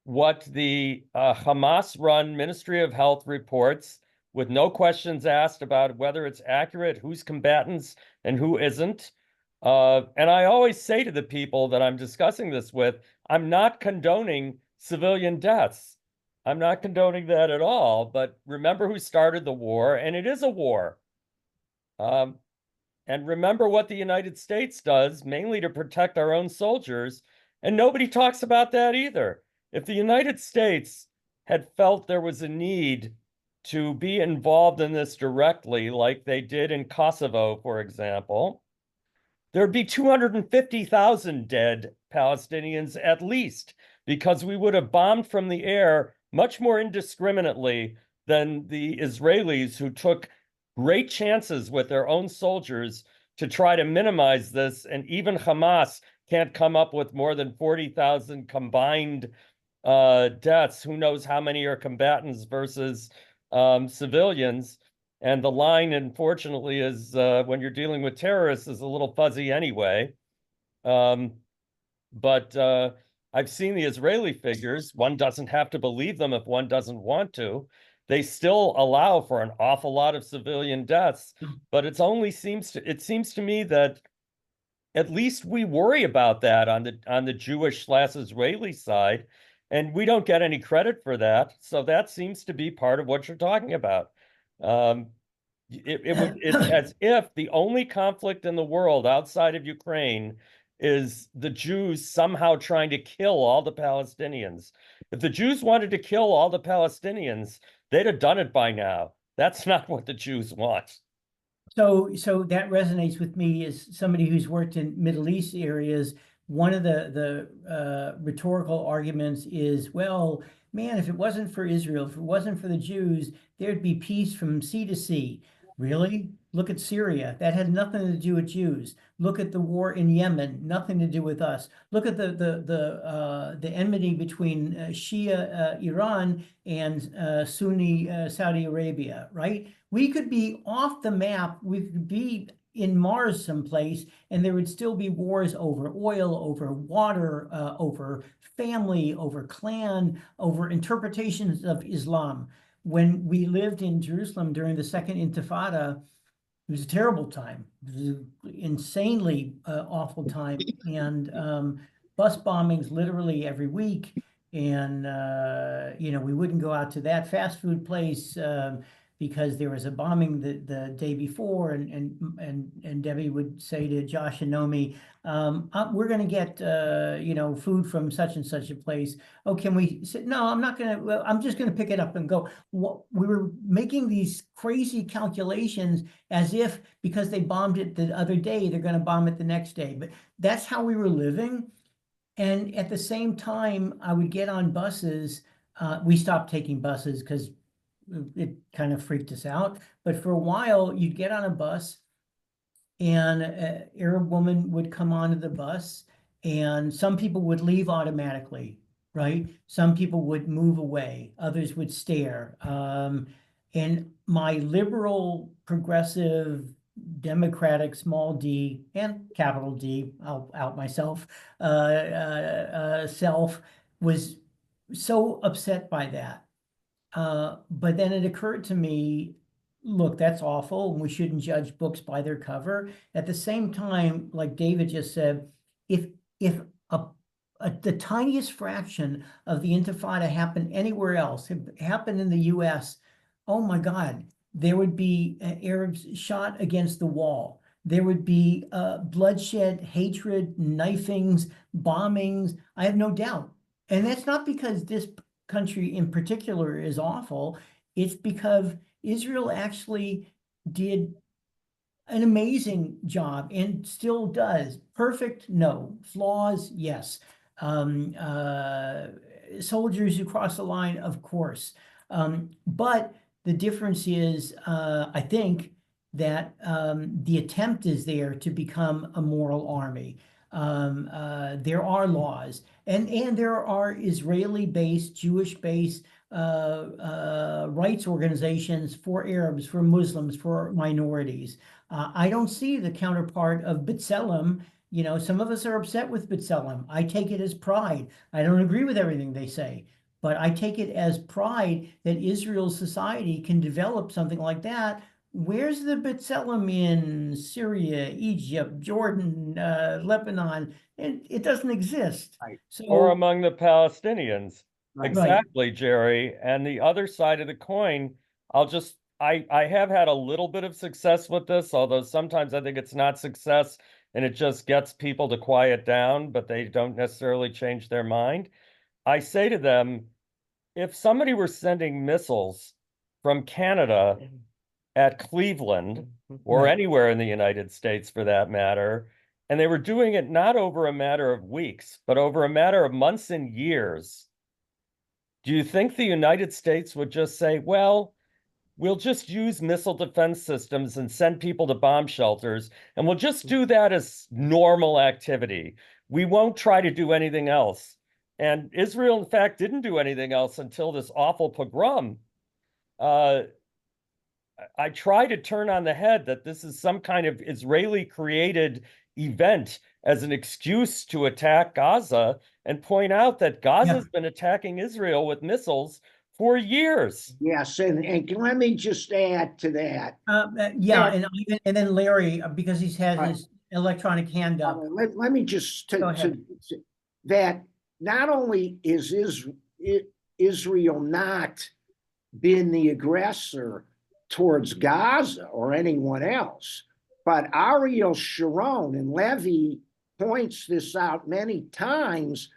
what the Hamas-run Ministry of Health reports, with no questions asked about whether it's accurate, who's combatants and who isn't. And I always say to the people that I'm discussing this with, I'm not condoning civilian deaths. I'm not condoning that at all. But remember who started the war, and it is a war. And remember what the United States does, mainly to protect our own soldiers. And nobody talks about that either. If the United States had felt there was a need to be involved in this directly, like they did in Kosovo, for example, there'd be 250,000 dead Palestinians at least, because we would have bombed from the air much more indiscriminately than the Israelis, who took great chances with their own soldiers to try to minimize this. And even Hamas can't come up with more than 40,000 combined deaths. Who knows how many are combatants versus civilians? And the line, unfortunately, is when you're dealing with terrorists is a little fuzzy anyway. But I've seen the Israeli figures. One doesn't have to believe them if one doesn't want to. They still allow for an awful lot of civilian deaths, but it seems to me that at least we worry about that on the Jewish/Israeli side, and we don't get any credit for that. So that seems to be part of what you're talking about. It's as if the only conflict in the world outside of Ukraine is the Jews somehow trying to kill all the Palestinians. If the Jews wanted to kill all the Palestinians, they'd have done it by now. That's not what the Jews want. So that resonates with me as somebody who's worked in Middle East areas. One of the rhetorical arguments is, well, man, if it wasn't for Israel, if it wasn't for the Jews, there'd be peace from sea to sea. Really? Look at Syria. That had nothing to do with Jews. Look at the war in Yemen. Nothing to do with us. Look at the enmity between Shia Iran and Sunni Saudi Arabia. Right? We could be off the map. We could be in Mars someplace, and there would still be wars over oil, over water, over family, over clan, over interpretations of Islam. When we lived in Jerusalem during the Second Intifada, it was a terrible time. It was an insanely awful time, and bus bombings literally every week. And we wouldn't go out to that fast food place. because there was a bombing the day before, and Debbie would say to Josh and Nomi, we're going to get food from such and such a place. Oh, can we say, no, I'm not going to, well, I'm just going to pick it up and go. We were making these crazy calculations as if because they bombed it the other day, they're going to bomb it the next day. But that's how we were living. And at the same time, I would get on buses. We stopped taking buses because it kind of freaked us out. But for a while, you'd get on a bus and an Arab woman would come onto the bus, and some people would leave automatically, right? Some people would move away, others would stare. And my liberal, progressive, democratic, small d and capital D, I'll out myself, self was so upset by that. But then it occurred to me, look, that's awful, and we shouldn't judge books by their cover. At the same time, like David just said, if the tiniest fraction of the Intifada happened anywhere else, it happened in the US, oh my God, there would be Arabs shot against the wall. There would be bloodshed, hatred, knifings, bombings. I have no doubt. And that's not because this country in particular is awful. It's because Israel actually did an amazing job and still does. Perfect? No. Flaws? Yes. Soldiers who cross the line? Of course. But the difference is, I think, that the attempt is there to become a moral army. There are laws, and there are Israeli-based, Jewish-based rights organizations for Arabs, for Muslims, for minorities. I don't see the counterpart of B'Tselem. Some of us are upset with B'Tselem. I take it as pride. I don't agree with everything they say, but I take it as pride that Israel's society can develop something like that. Where's the B'Tselem in Syria, Egypt, Jordan, Lebanon? It doesn't exist. Right. So, Or among the Palestinians. Right. Exactly, Jerry. And the other side of the coin, I have had a little bit of success with this, although sometimes I think it's not success and it just gets people to quiet down, but they don't necessarily change their mind. I say to them, if somebody were sending missiles from Canada at Cleveland or Right. anywhere in the United States for that matter, and they were doing it not over a matter of weeks, but over a matter of months and years, do you think the United States would just say, well, we'll just use missile defense systems and send people to bomb shelters, and we'll just do that as normal activity. We won't try to do anything else. And Israel, in fact, didn't do anything else until this awful pogrom. I try to turn on the head that this is some kind of Israeli-created event as an excuse to attack Gaza and point out that Gaza's been attacking Israel with missiles for years. Yes, and let me just add to that. and then Larry, because he has Right. his electronic hand up. Let me just Go ahead. that not only is Israel not been the aggressor towards Gaza or anyone else, but Ariel Sharon, and Levy points this out many times,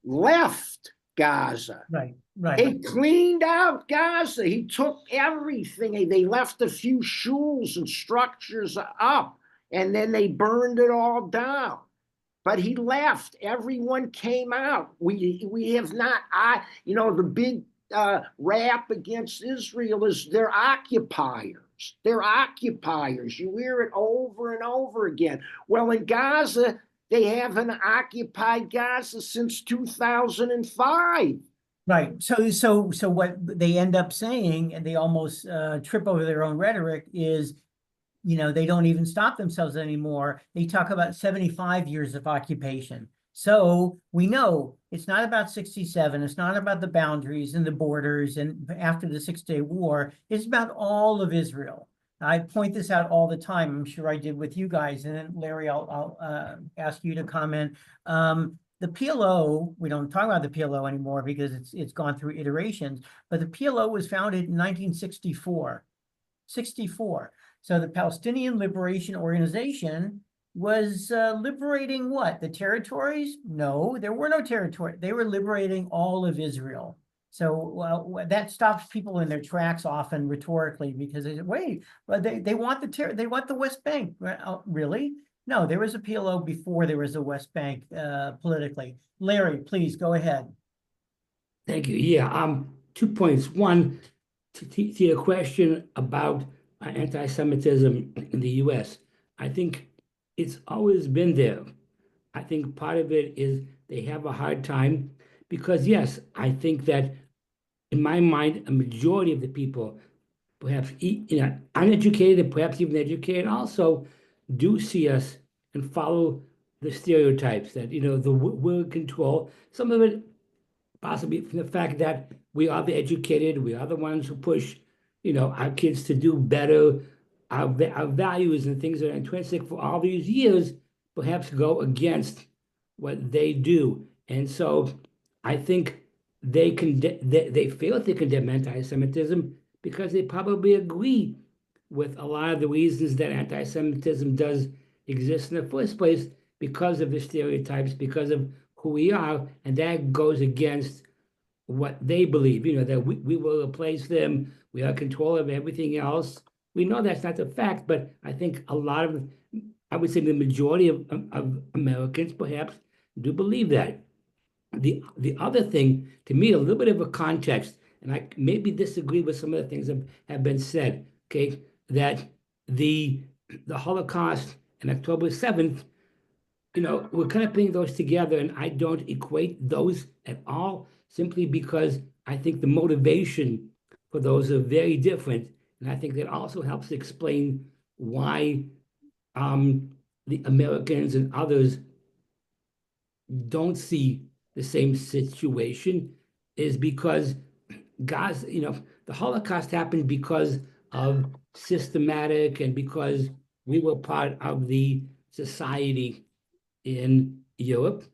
left Gaza. Right. He cleaned out Gaza. He took everything. They left a few shuls and structures up, and then they burned it all down. But he left. Everyone came out. We have not. The big rap against Israel is they're occupiers. They're occupiers. You hear it over and over again. Well, in Gaza, they haven't occupied Gaza since 2005. Right. So what they end up saying, and they almost trip over their own rhetoric, is, they don't even stop themselves anymore. They talk about 75 years of occupation. So we know it's not about 67. It's not about the boundaries and the borders and after the 6-Day War. It's about all of Israel. I point this out all the time. I'm sure I did with you guys. And then Larry, I'll ask you to comment. The PLO, we don't talk about the PLO anymore because it's gone through iterations, but the PLO was founded in 1964. 64. So the Palestinian Liberation Organization was liberating what? The territories? No, there were no territories. They were liberating all of Israel. So that stops people in their tracks often rhetorically because they say, wait, but they want they want the West Bank. Really? No, there was a PLO before there was a West Bank politically. Larry, please go ahead. Thank you. Yeah, 2 points. One, to your question about anti-Semitism in the U.S., I think it's always been there. I think part of it is they have a hard time because, yes, I think that in my mind, a majority of the people, perhaps uneducated, perhaps even educated, also do see us and follow the stereotypes that, we're in control. Some of it possibly from the fact that we are the educated, we are the ones who push, our kids to do better. Our values and things that are intrinsic for all these years perhaps go against what they do. And so I think they feel they condemn anti-Semitism because they probably agree with a lot of the reasons that anti-Semitism does exist in the first place because of the stereotypes, because of who we are, and that goes against what they believe, that we will replace them, we are in control of everything else. We know that's not the fact, but I think a lot of, I would say the majority of Americans perhaps do believe that. The other thing, to me, a little bit of a context, and I maybe disagree with some of the things that have been said, okay, that the Holocaust and October 7th, we're kind of putting those together, and I don't equate those at all, simply because I think the motivation for those are very different. And I think that also helps explain why the Americans and others don't see the same situation, is because Gaza, the Holocaust happened because of systematic and because we were part of the society in Europe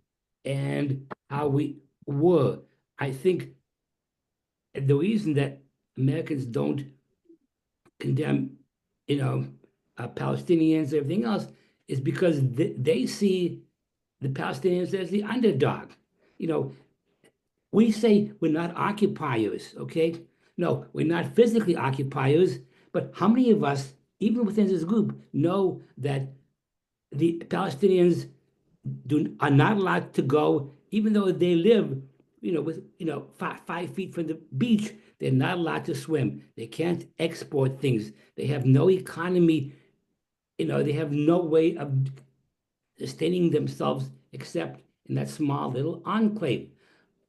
and how we were. I think the reason that Americans don't condemn, Palestinians, everything else, is because they see the Palestinians as the underdog. We say we're not occupiers, okay? No, we're not physically occupiers, but how many of us, even within this group, know that the Palestinians are not allowed to go, even though they live, with 5 feet from the beach, they're not allowed to swim. They can't export things. They have no economy, they have no way of sustaining themselves except in that small little enclave.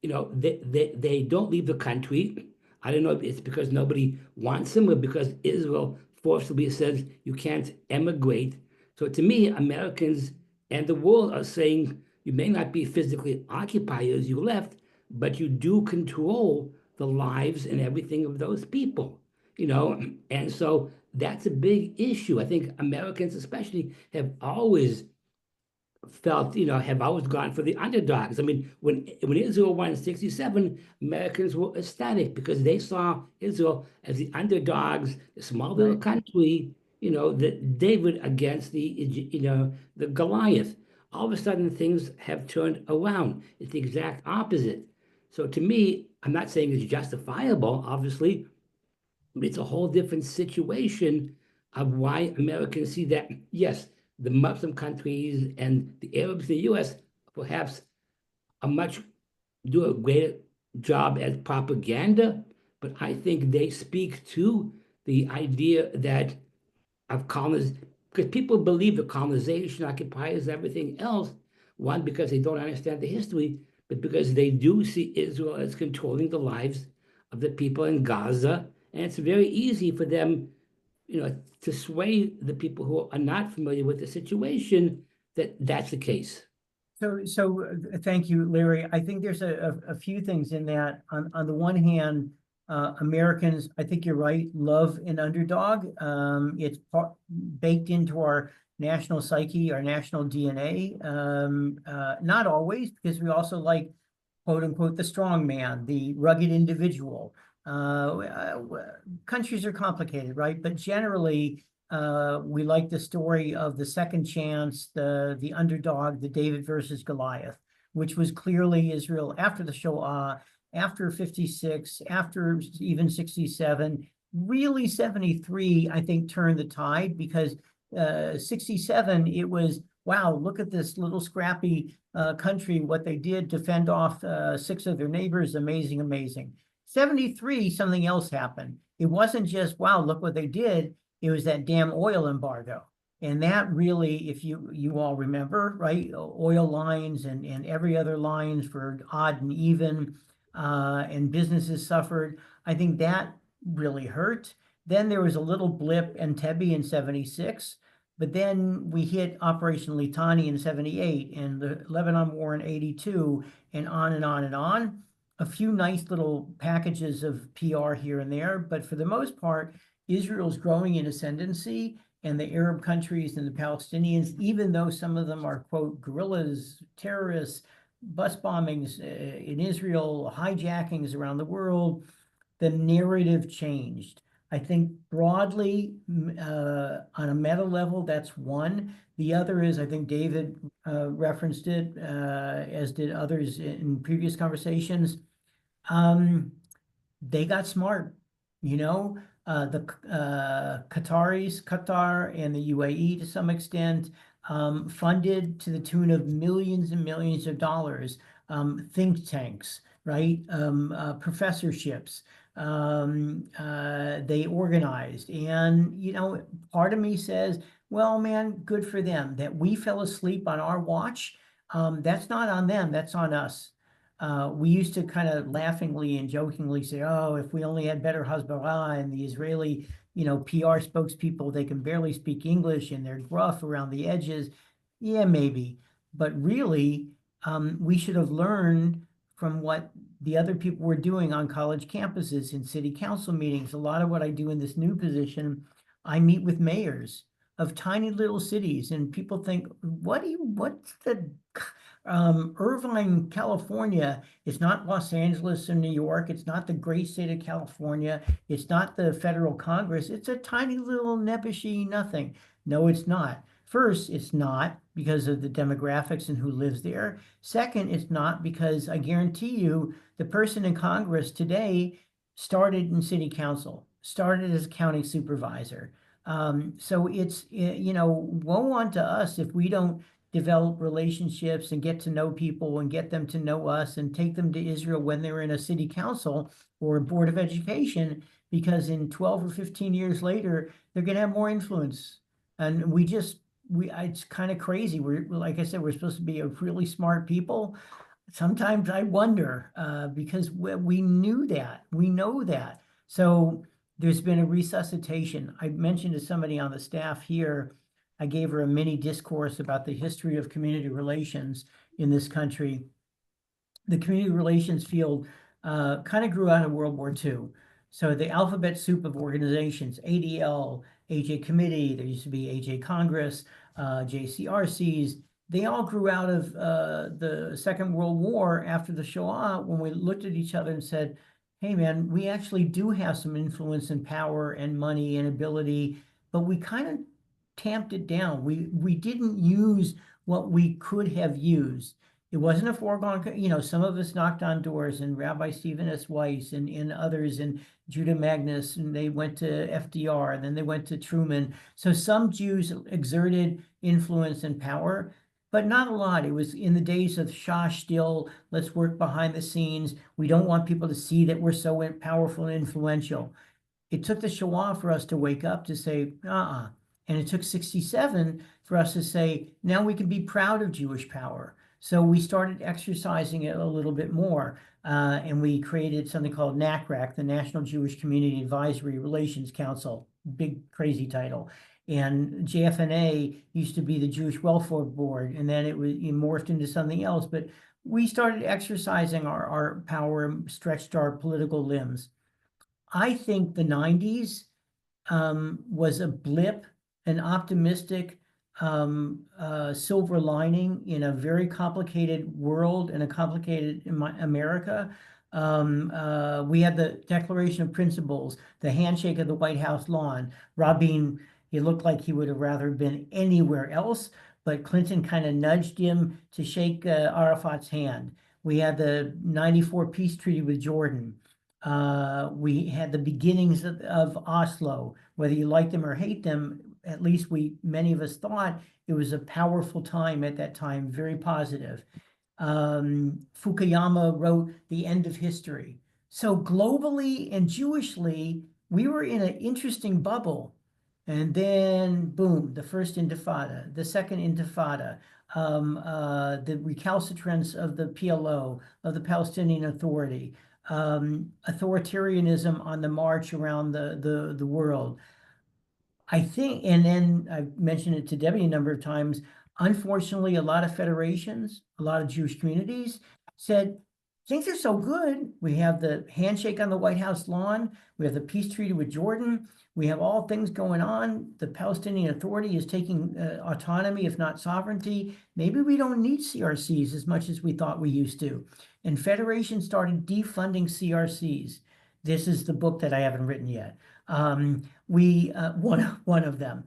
They don't leave the country. I don't know if it's because nobody wants them or because Israel forcibly says you can't emigrate. So to me, Americans and the world are saying you may not be physically occupied as you left, but you do control the lives and everything of those people, and so that's a big issue. I think Americans especially have always felt, have always gone for the underdogs. I mean, when Israel won in 67, Americans were ecstatic because they saw Israel as the underdogs, the small little country, the David against the Goliath. All of a sudden, things have turned around. It's the exact opposite. So to me, I'm not saying it's justifiable, obviously, but it's a whole different situation of why Americans see that, yes, the Muslim countries and the Arabs in the U.S. perhaps do a greater job as propaganda, but I think they speak to the idea that of colonization, because people believe that colonization occupies everything else. One, because they don't understand the history, but because they do see Israel as controlling the lives of the people in Gaza, and it's very easy for them, to sway the people who are not familiar with the situation that that's the case. So thank you, Larry. I think there's a few things in that. On the one hand, Americans, I think you're right, love an underdog. It's baked into our national psyche, our national DNA. Not always, because we also like, quote unquote, the strong man, the rugged individual. Countries are complicated, right? But generally, we like the story of the second chance, the underdog, the David versus Goliath, which was clearly Israel after the Shoah, after 56, after even 67. Really, 73, I think, turned the tide because 67, it was, wow, look at this little scrappy country, what they did to fend off 6 of their neighbors. Amazing, amazing. 73, something else happened. It wasn't just, wow, look what they did. It was that damn oil embargo. And that really, if you all remember, right, oil lines and every other lines for odd and even, and businesses suffered. I think that really hurt. Then there was a little blip in Entebbe in 76, but then we hit Operation Litani in 78 and the Lebanon War in 82 and on and on and on. A few nice little packages of PR here and there, but for the most part, Israel's growing in ascendancy, and the Arab countries and the Palestinians, even though some of them are, quote, guerrillas, terrorists, bus bombings in Israel, hijackings around the world, the narrative changed. I think broadly, on a meta level, that's one. The other is, I think David referenced it, as did others in previous conversations. They got smart, you know, the Qatar and the UAE to some extent, funded to the tune of millions and millions of dollars, think tanks, right? Professorships. They organized. And, you know, part of me says, well, man, good for them. That we fell asleep on our watch, that's not on them, that's on us. We used to kind of laughingly and jokingly say, oh, if we only had better Hezbollah and the Israeli, you know, PR spokespeople, they can barely speak English and they're gruff around the edges. Yeah, maybe. But really, we should have learned from what the other people were doing on college campuses, in city council meetings. A lot of what I do in this new position, I meet with mayors of tiny little cities, and people think, what's the Irvine, California is not Los Angeles or New York. It's not the great state of California. It's not the federal Congress. It's a tiny little nebbishy nothing. No, it's not. First, it's not because of the demographics and who lives there. Second, it's not because I guarantee you the person in Congress today started in city council, started as a county supervisor. So it's, you know, woe unto us if we don't develop relationships and get to know people and get them to know us and take them to Israel when they're in a city council or a board of education, because in 12 or 15 years later, they're going to have more influence. And it's kind of crazy. We're, like I said, we're supposed to be a really smart people. Sometimes I wonder, because we knew that, we know that. So there's been a resuscitation. I mentioned to somebody on the staff here, I gave her a mini discourse about the history of community relations in this country. The community relations field kind of grew out of World War II. So the alphabet soup of organizations, ADL, AJ Committee, there used to be AJ Congress, JCRCs, they all grew out of the Second World War after the Shoah, when we looked at each other and said, hey man, we actually do have some influence and power and money and ability, but we kind of tamped it down. We didn't use what we could have used. It wasn't a foregone, you know, some of us knocked on doors, and Rabbi Stephen S. Weiss and others, and Judah Magnus, and they went to FDR, and then they went to Truman. So some Jews exerted influence and power, but not a lot. It was in the days of Shah still, let's work behind the scenes. We don't want people to see that we're so powerful and influential. It took the Shoah for us to wake up to say, and it took 67 for us to say, now we can be proud of Jewish power. So we started exercising it a little bit more, and we created something called NACRAC, the National Jewish Community Advisory Relations Council, big crazy title. And JFNA used to be the Jewish Welfare Board, and then it morphed into something else. But we started exercising our power and stretched our political limbs. I think the 90s was a blip, an optimistic silver lining in a very complicated world and a complicated America. We had the Declaration of Principles, the handshake of the White House lawn. Rabin, he looked like he would have rather been anywhere else, but Clinton kind of nudged him to shake Arafat's hand. We had the 94 peace treaty with Jordan. We had the beginnings of Oslo. Whether you like them or hate them, at least many of us thought it was a powerful time at that time, very positive. Fukuyama wrote The End of History. So globally and Jewishly, we were in an interesting bubble. And then, boom, the first intifada, the second intifada, the recalcitrance of the PLO, of the Palestinian Authority, authoritarianism on the march around the world. I think, and then I've mentioned it to Debbie a number of times, unfortunately, a lot of federations, a lot of Jewish communities said, things are so good. We have the handshake on the White House lawn. We have the peace treaty with Jordan. We have all things going on. The Palestinian Authority is taking autonomy, if not sovereignty. Maybe we don't need CRCs as much as we thought we used to. And federations started defunding CRCs. This is the book that I haven't written yet. One of them.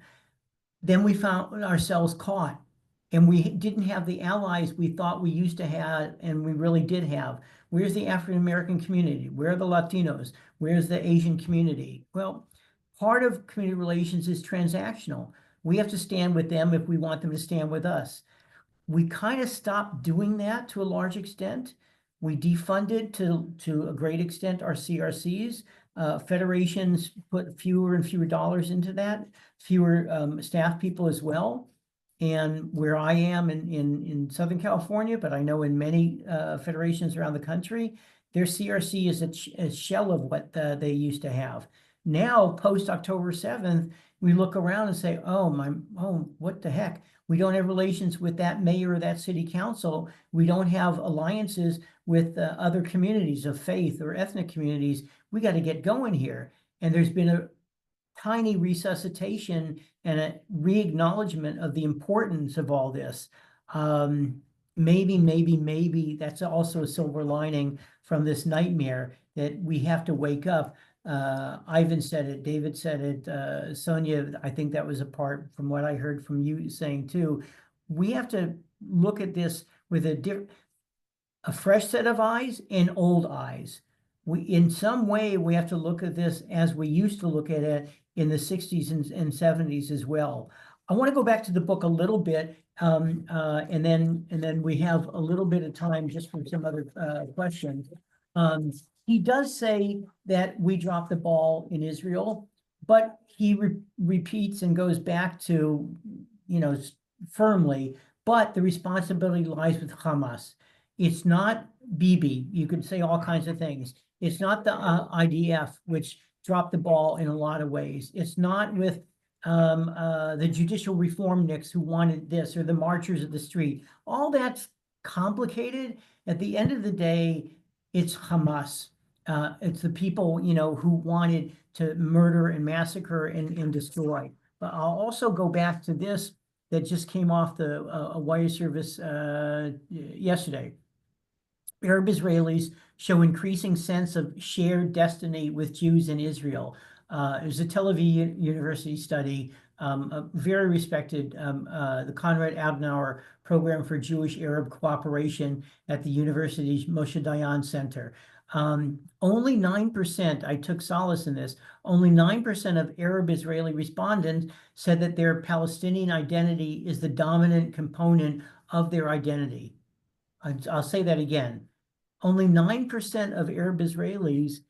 Then we found ourselves caught, and we didn't have the allies we thought we used to have, and we really did have. Where's the African American community? Where are the Latinos? Where's the Asian community? Well, part of community relations is transactional. We have to stand with them if we want them to stand with us. We kind of stopped doing that to a large extent. We defunded to a great extent our CRCs. Federations put fewer and fewer dollars into that, fewer staff people as well. And where I am in Southern California, but I know in many federations around the country, their CRC is a shell of what they used to have. Now, post October 7th, we look around and say, oh, what the heck? We don't have relations with that mayor or that city council. We don't have alliances with other communities of faith or ethnic communities. We got to get going here. And there's been a tiny resuscitation and a re-acknowledgement of the importance of all this. Maybe that's also a silver lining from this nightmare that we have to wake up. Ivan said it, David said it, Sonia, I think that was a part from what I heard from you saying too. We have to look at this with a fresh set of eyes and old eyes. In some way, we have to look at this as we used to look at it in the 60s and 70s as well. I want to go back to the book a little bit, and then we have a little bit of time just for some other questions. He does say that we dropped the ball in Israel, but he repeats and goes back to, firmly, but the responsibility lies with Hamas. It's not Bibi. You could say all kinds of things. It's not the IDF, which dropped the ball in a lot of ways. It's not with the judicial reform nicks who wanted this, or the marchers of the street. All that's complicated. At the end of the day, it's Hamas. It's the people, who wanted to murder and massacre and destroy. But I'll also go back to this that just came off the wire service yesterday. Arab Israelis show increasing sense of shared destiny with Jews in Israel. It was a Tel Aviv University study, a very respected, the Konrad Adenauer Program for Jewish Arab Cooperation at the university's Moshe Dayan Center. Only 9%, I took solace in this, only 9% of Arab Israeli respondents said that their Palestinian identity is the dominant component of their identity. I'll say that again. Only 9% of Arab Israelis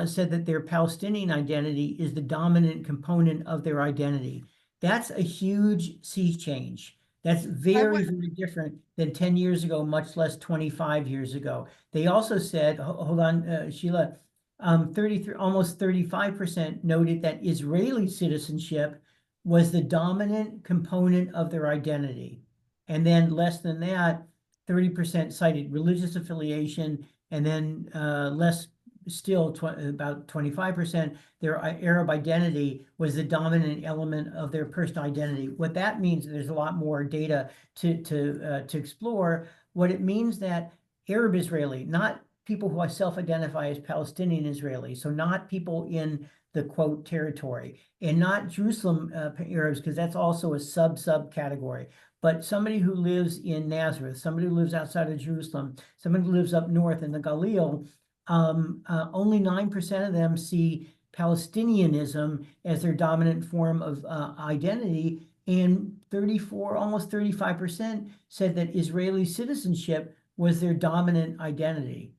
said that their Palestinian identity is the dominant component of their identity. That's a huge sea change. That's very, very different than 10 years ago, much less 25 years ago. They also said, hold on, Sheila, 33, almost 35% noted that Israeli citizenship was the dominant component of their identity. And then less than that, 30% cited religious affiliation, and then less still, about 25%, their Arab identity was the dominant element of their personal identity. What that means, there's a lot more data to explore. What it means that Arab Israeli, not people who self-identify as Palestinian Israeli, so not people in the quote territory, and not Jerusalem Arabs, because that's also a subcategory, but somebody who lives in Nazareth, somebody who lives outside of Jerusalem, somebody who lives up north in the Galil, only 9% of them see Palestinianism as their dominant form of identity, and 34, almost 35% said that Israeli citizenship was their dominant identity.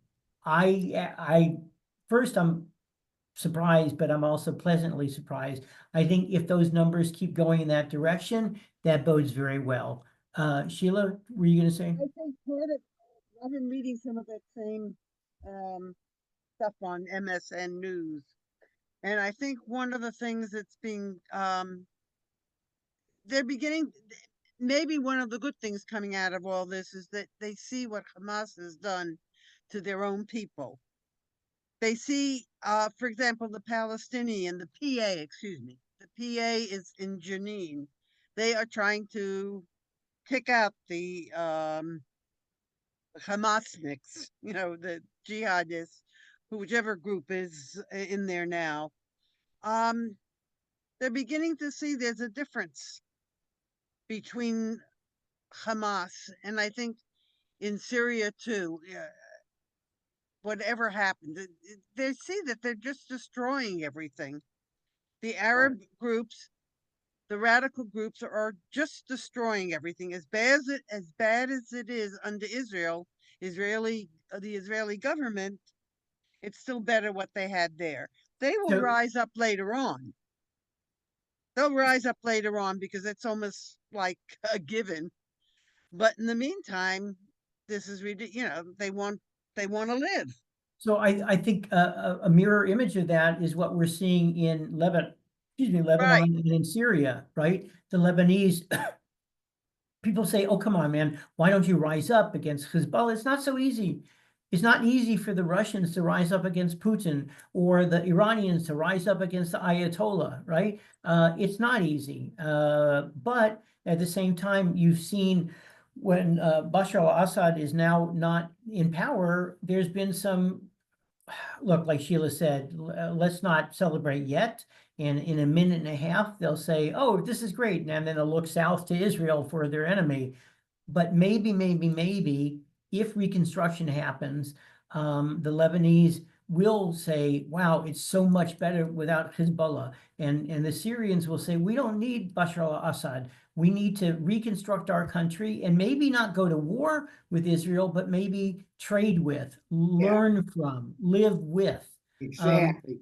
First, I'm surprised, but I'm also pleasantly surprised. I think if those numbers keep going in that direction, that bodes very well. Sheila, were you going to say? I think part of, I've been reading some of that same stuff on MSN News. And I think one of the things that's being, they're beginning, maybe one of the good things coming out of all this is that they see what Hamas has done to their own people. They see, for example, the Palestinian, the PA, excuse me, the PA is in Jenin. They are trying to kick out the Hamasniks, the jihadists, whichever group is in there now. They're beginning to see there's a difference between Hamas and I think in Syria too. Whatever happened, they see that they're just destroying everything. The Arab groups, the radical groups are just destroying everything. As bad as it is under the Israeli government, it's still better what they had there. They will So- rise up later on. They'll rise up later on because it's almost like a given. But in the meantime, this is ridiculous. They want to live. So I think a mirror image of that is what we're seeing in Lebanon Right. and in Syria, right? The Lebanese people say, "Oh, come on, man, why don't you rise up against Hezbollah?" It's not so easy. It's not easy for the Russians to rise up against Putin or the Iranians to rise up against the Ayatollah, right? It's not easy. But at the same time, you've seen when Bashar al-Assad is now not in power, there's been some, look, like Sheila said, let's not celebrate yet. And in a minute and a half, they'll say, "Oh, this is great." And then they'll look south to Israel for their enemy. But maybe, if reconstruction happens, the Lebanese will say, "Wow, it's so much better without Hezbollah." And the Syrians will say, "We don't need Bashar al-Assad. We need to reconstruct our country and maybe not go to war with Israel, but maybe trade with, learn from, live with." Exactly.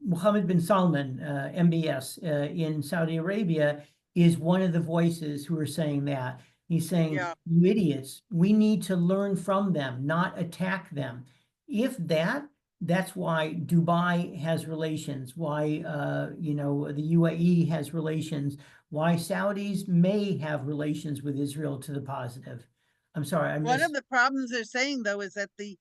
Mohammed bin Salman, MBS, in Saudi Arabia, is one of the voices who are saying that. He's saying, Yeah. "You idiots, we need to learn from them, not attack them." That's why Dubai has relations, why the UAE has relations, why Saudis may have relations with Israel to the positive. I'm sorry, One of the problems they're saying though is that the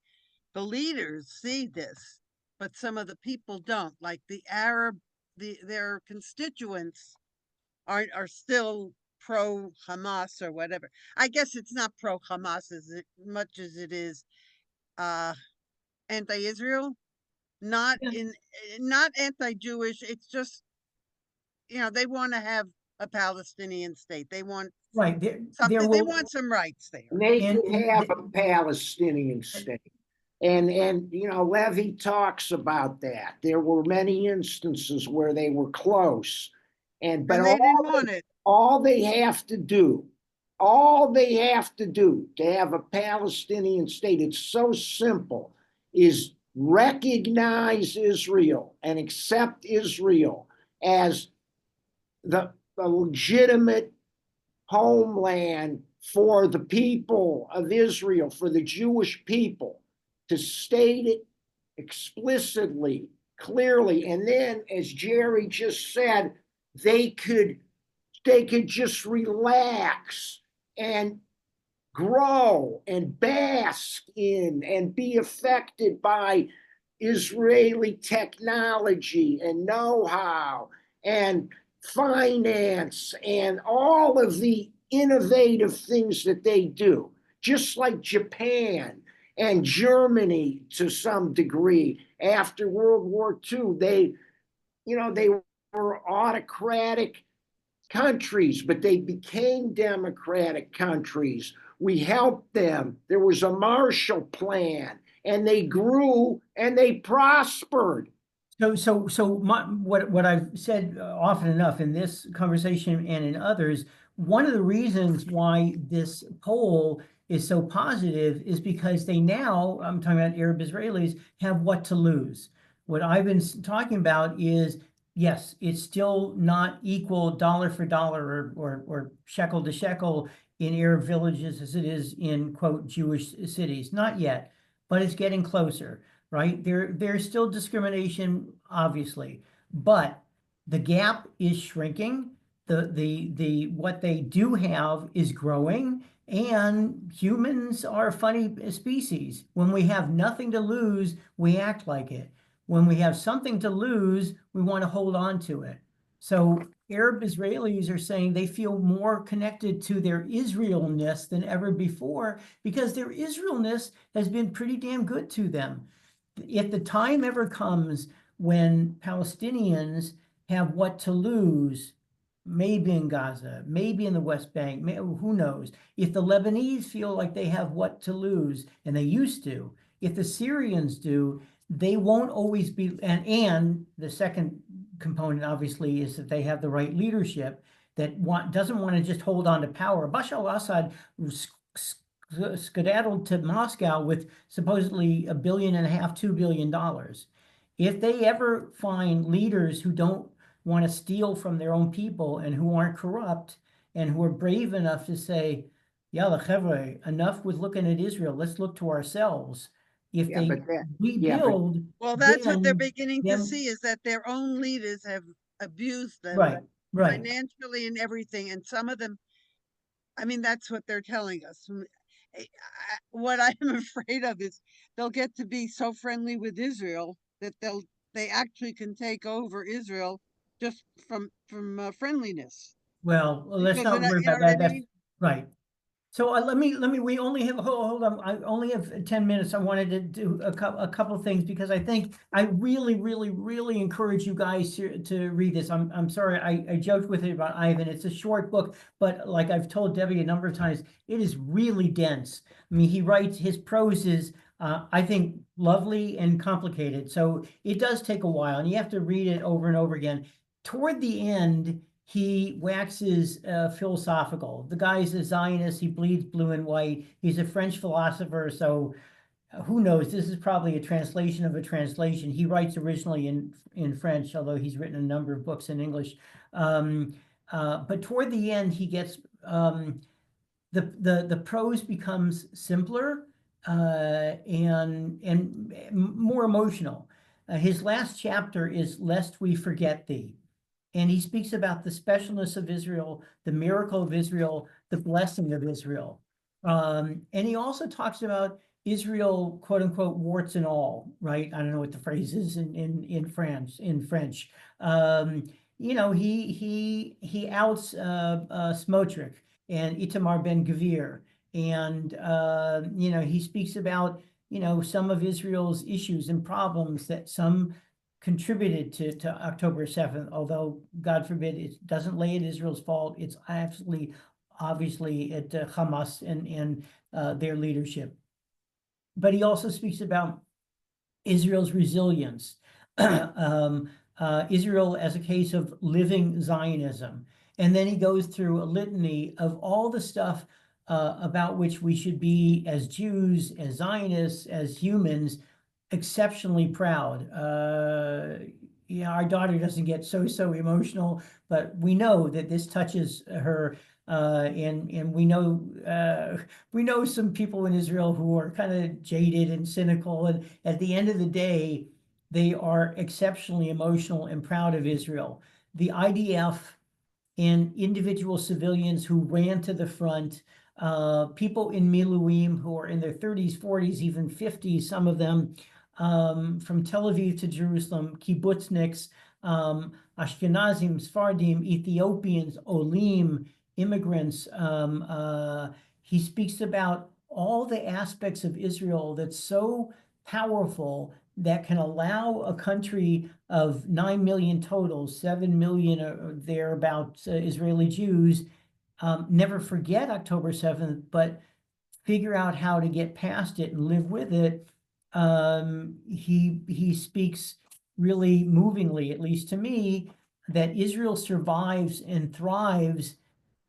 leaders see this, but some of the people don't. Like the Arab, their constituents are still pro Hamas or whatever. I guess it's not pro Hamas as much as it is anti-Israel. Not anti-Jewish. It's just they want to have a Palestinian state. They want right there something. They will, want some rights there. They and- could have a Palestinian state. And Levy talks about that. There were many instances where they were close. But And they didn't want it. all they have to do to have a Palestinian state, it's so simple, is recognize Israel and accept Israel as the legitimate homeland for the people of Israel, for the Jewish people, to state it explicitly, clearly. And then, as Jerry just said, they could just relax and grow and bask in and be affected by Israeli technology and know-how and finance and all of the innovative things that they do. just like Japan and Germany to some degree after World War II. They were autocratic countries, but they became democratic countries. We helped them. There was a Marshall Plan, and they grew and they prospered. What I've said often enough in this conversation and in others, one of the reasons why this poll is so positive is because they now, I'm talking about Arab Israelis, have what to lose. What I've been talking about is, yes, it's still not equal dollar for dollar or shekel to shekel in Arab villages as it is in, quote, Jewish cities. Not yet, but it's getting closer. Right? There's still discrimination, obviously, but the gap is shrinking. What they do have is growing, and humans are a funny species. When we have nothing to lose, we act like it. When we have something to lose, we want to hold on to it. So Arab Israelis are saying they feel more connected to their Israelness than ever before because their Israelness has been pretty damn good to them. If the time ever comes when Palestinians have what to lose, maybe in Gaza, maybe in the West Bank, who knows? If the Lebanese feel like they have what to lose, and they used to, if the Syrians do, they won't always be, and the second component obviously is that they have the right leadership that doesn't want to just hold on to power. Bashar al-Assad skedaddled to Moscow with supposedly $1.5 billion, $2 billion. If they ever find leaders who don't want to steal from their own people and who aren't corrupt and who are brave enough to say, Yalla chevre, enough with looking at Israel, let's look to ourselves. If Yeah, they but that- rebuild, Well, that's what they're then- beginning to then- see is that their own leaders have abused them Right, right. financially and everything. And some of them, I mean, that's what they're telling us. What I'm afraid of is they'll get to be so friendly with Israel that they actually can take over Israel just from friendliness. Well, let's Because not worry you know about what I that. That's mean? right. So we only have, hold on, I only have 10 minutes. I wanted to do a couple of things because I think I really, really, really encourage you guys to read this. I'm sorry, I joked with it about Ivan. It's a short book, but like I've told Debbie a number of times, it is really dense. I mean, he writes, his prose is, I think, lovely and complicated. So it does take a while and you have to read it over and over again. Toward the end, he waxes philosophical. The guy's a Zionist. He bleeds blue and white. He's a French philosopher. So who knows? This is probably a translation of a translation. He writes originally in French, although he's written a number of books in English. But toward the end, he gets the prose becomes simpler and more emotional. His last chapter is "Lest We Forget Thee." And he speaks about the specialness of Israel, the miracle of Israel, the blessing of Israel. And he also talks about Israel, quote unquote, warts and all, right? I don't know what the phrase is in French. He outs Smotrich and Itamar Ben-Gvir. And he speaks about some of Israel's issues and problems that some contributed to October 7th, although God forbid it doesn't lay at Israel's fault. It's absolutely, obviously at Hamas and their leadership. But he also speaks about Israel's resilience, Israel as a case of living Zionism. And then he goes through a litany of all the stuff about which we should be, as Jews, as Zionists, as humans, exceptionally proud. Our daughter doesn't get so emotional, but we know that this touches her, and we know some people in Israel who are kind of jaded and cynical, and at the end of the day, they are exceptionally emotional and proud of Israel. The IDF and individual civilians who ran to the front, people in Miluim who are in their 30s, 40s, even 50s, some of them, from Tel Aviv to Jerusalem, kibbutzniks, Ashkenazim, Sephardim, Ethiopians, Olim, immigrants. He speaks about all the aspects of Israel that's so powerful that can allow a country of 9 million total, 7 million or thereabouts Israeli Jews, never forget October 7th, but figure out how to get past it and live with it. He speaks really movingly, at least to me, that Israel survives and thrives,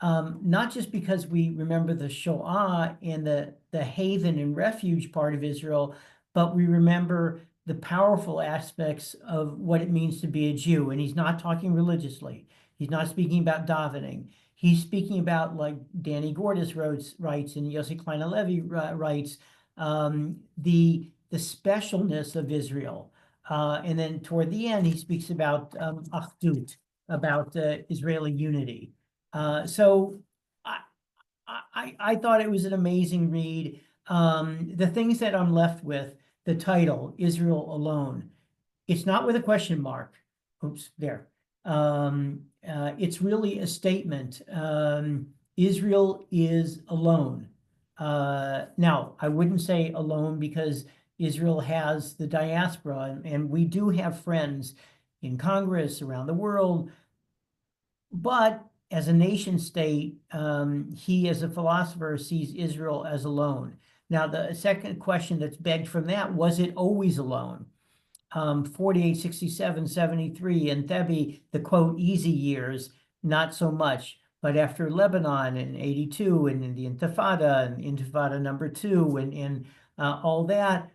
not just because we remember the Shoah and the haven and refuge part of Israel, but we remember the powerful aspects of what it means to be a Jew. And he's not talking religiously. He's not speaking about davening. He's speaking about, like Danny Gordis writes and Yossi Klein Halevi writes, the specialness of Israel. And then toward the end, he speaks about Achdut, about Israeli unity. So I thought it was an amazing read. The things that I'm left with, the title, Israel Alone, it's not with a question mark. Oops, there. It's really a statement. Israel is alone. Now, I wouldn't say alone because Israel has the diaspora, and we do have friends in Congress around the world. But as a nation state, he, as a philosopher, sees Israel as alone. Now, the second question that's begged from that, was it always alone? 48, 67, 73, and Entebbe, the quote, easy years, not so much. But after Lebanon in 82 and in the Intifada and Intifada number 2 and all that,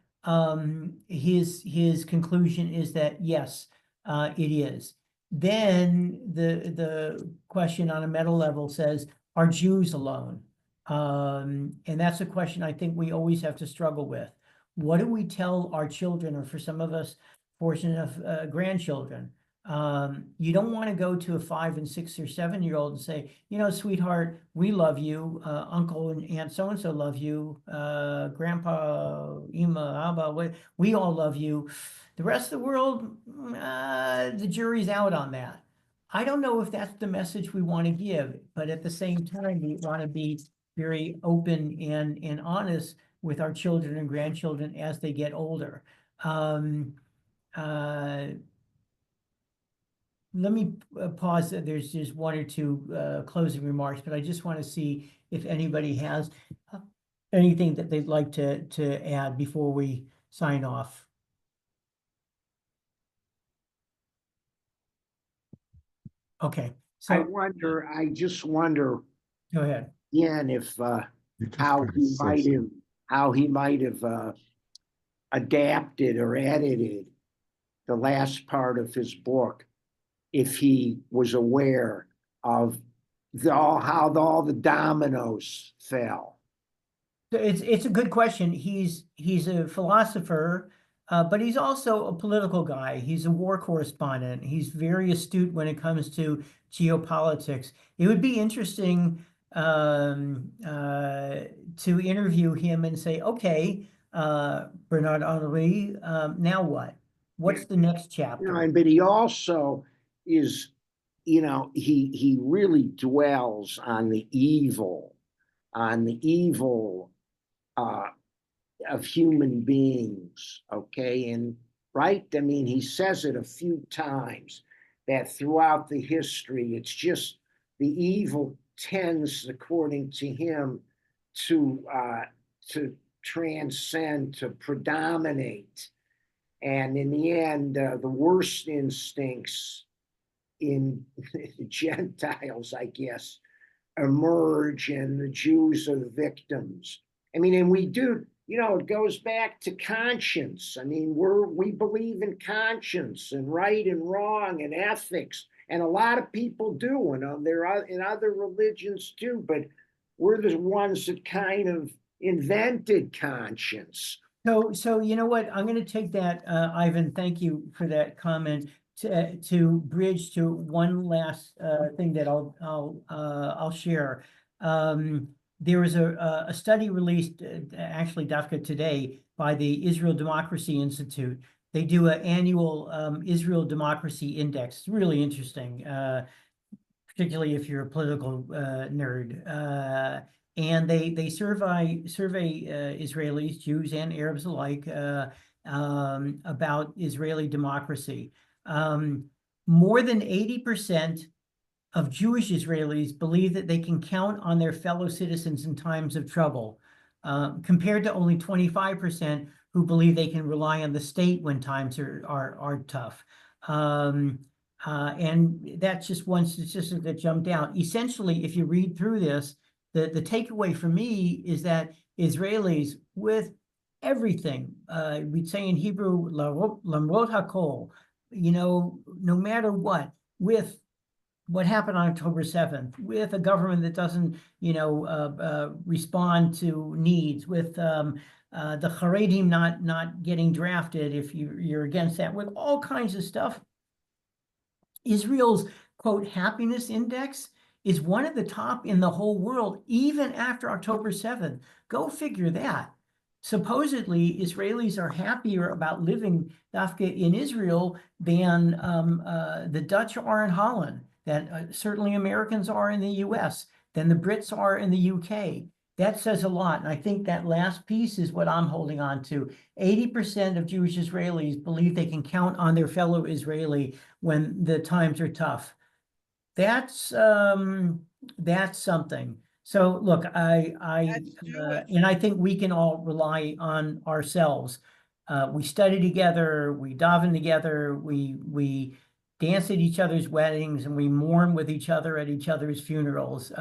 his conclusion is that yes, it is. Then the question on a meta level says, are Jews alone? And that's a question I think we always have to struggle with. What do we tell our children, or for some of us, fortunate enough, grandchildren? You don't want to go to a 5 and 6 or 7-year-old and say, you know, sweetheart, we love you. Uncle and Aunt so-and-so love you. Grandpa, Ima, Abba, we all love you. The rest of the world, the jury's out on that. I don't know if that's the message we want to give, but at the same time, we want to be very open and honest with our children and grandchildren as they get older. Let me pause. There's just one or two closing remarks, but I just want to see if anybody has anything that they'd like to add before we sign off. Okay, so I just wonder go ahead. again if how he might have adapted or edited the last part of his book if he was aware of how all the dominoes fell. It's a good question. He's a philosopher, but he's also a political guy. He's a war correspondent. He's very astute when it comes to geopolitics. It would be interesting to interview him and say, okay, Bernard Henri, now what? What's the next chapter? But he also is, he really dwells on the evil of human beings, okay? And right, I mean, he says it a few times that throughout the history, it's just the evil tends, according to him, to transcend, to predominate. And in the end, the worst instincts in the Gentiles, I guess, emerge, and the Jews are the victims. I mean, and we do, it goes back to conscience. I mean, we believe in conscience and right and wrong and ethics, and a lot of people do, and there are in other religions too, but we're the ones that kind of invented conscience. So you know what? I'm going to take that, Ivan. Thank you for that comment. To bridge to one last thing that I'll share. There was a study released actually Dafka today by the Israel Democracy Institute. They do an annual Israel Democracy Index. It's really interesting, particularly if you're a political nerd. and they survey Israelis, Jews and Arabs alike, about Israeli democracy. More than 80% of Jewish Israelis believe that they can count on their fellow citizens in times of trouble, compared to only 25% who believe they can rely on the state when times are tough. And that's just one statistic that jumped out. Essentially, if you read through this, the takeaway for me is that Israelis, with everything, we'd say in Hebrew, lamrot hakol, no matter what, what happened on October 7th, with a government that doesn't, respond to needs, with the Haredim not getting drafted, if you're against that, with all kinds of stuff. Israel's, quote, happiness index is one of the top in the whole world, even after October 7th. Go figure that. Supposedly, Israelis are happier about living Dafka in Israel than the Dutch are in Holland, that certainly Americans are in the US, than the Brits are in the UK. That says a lot. And I think that last piece is what I'm holding on to. 80% of Jewish Israelis believe they can count on their fellow Israeli when the times are tough. That's something. So look, That's Jewish. and I think we can all rely on ourselves. We study together, we daven together, we dance at each other's weddings, and we mourn with each other at each other's funerals.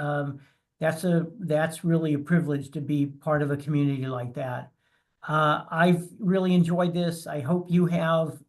That's really a privilege to be part of a community like that. I've really enjoyed this. I hope you have.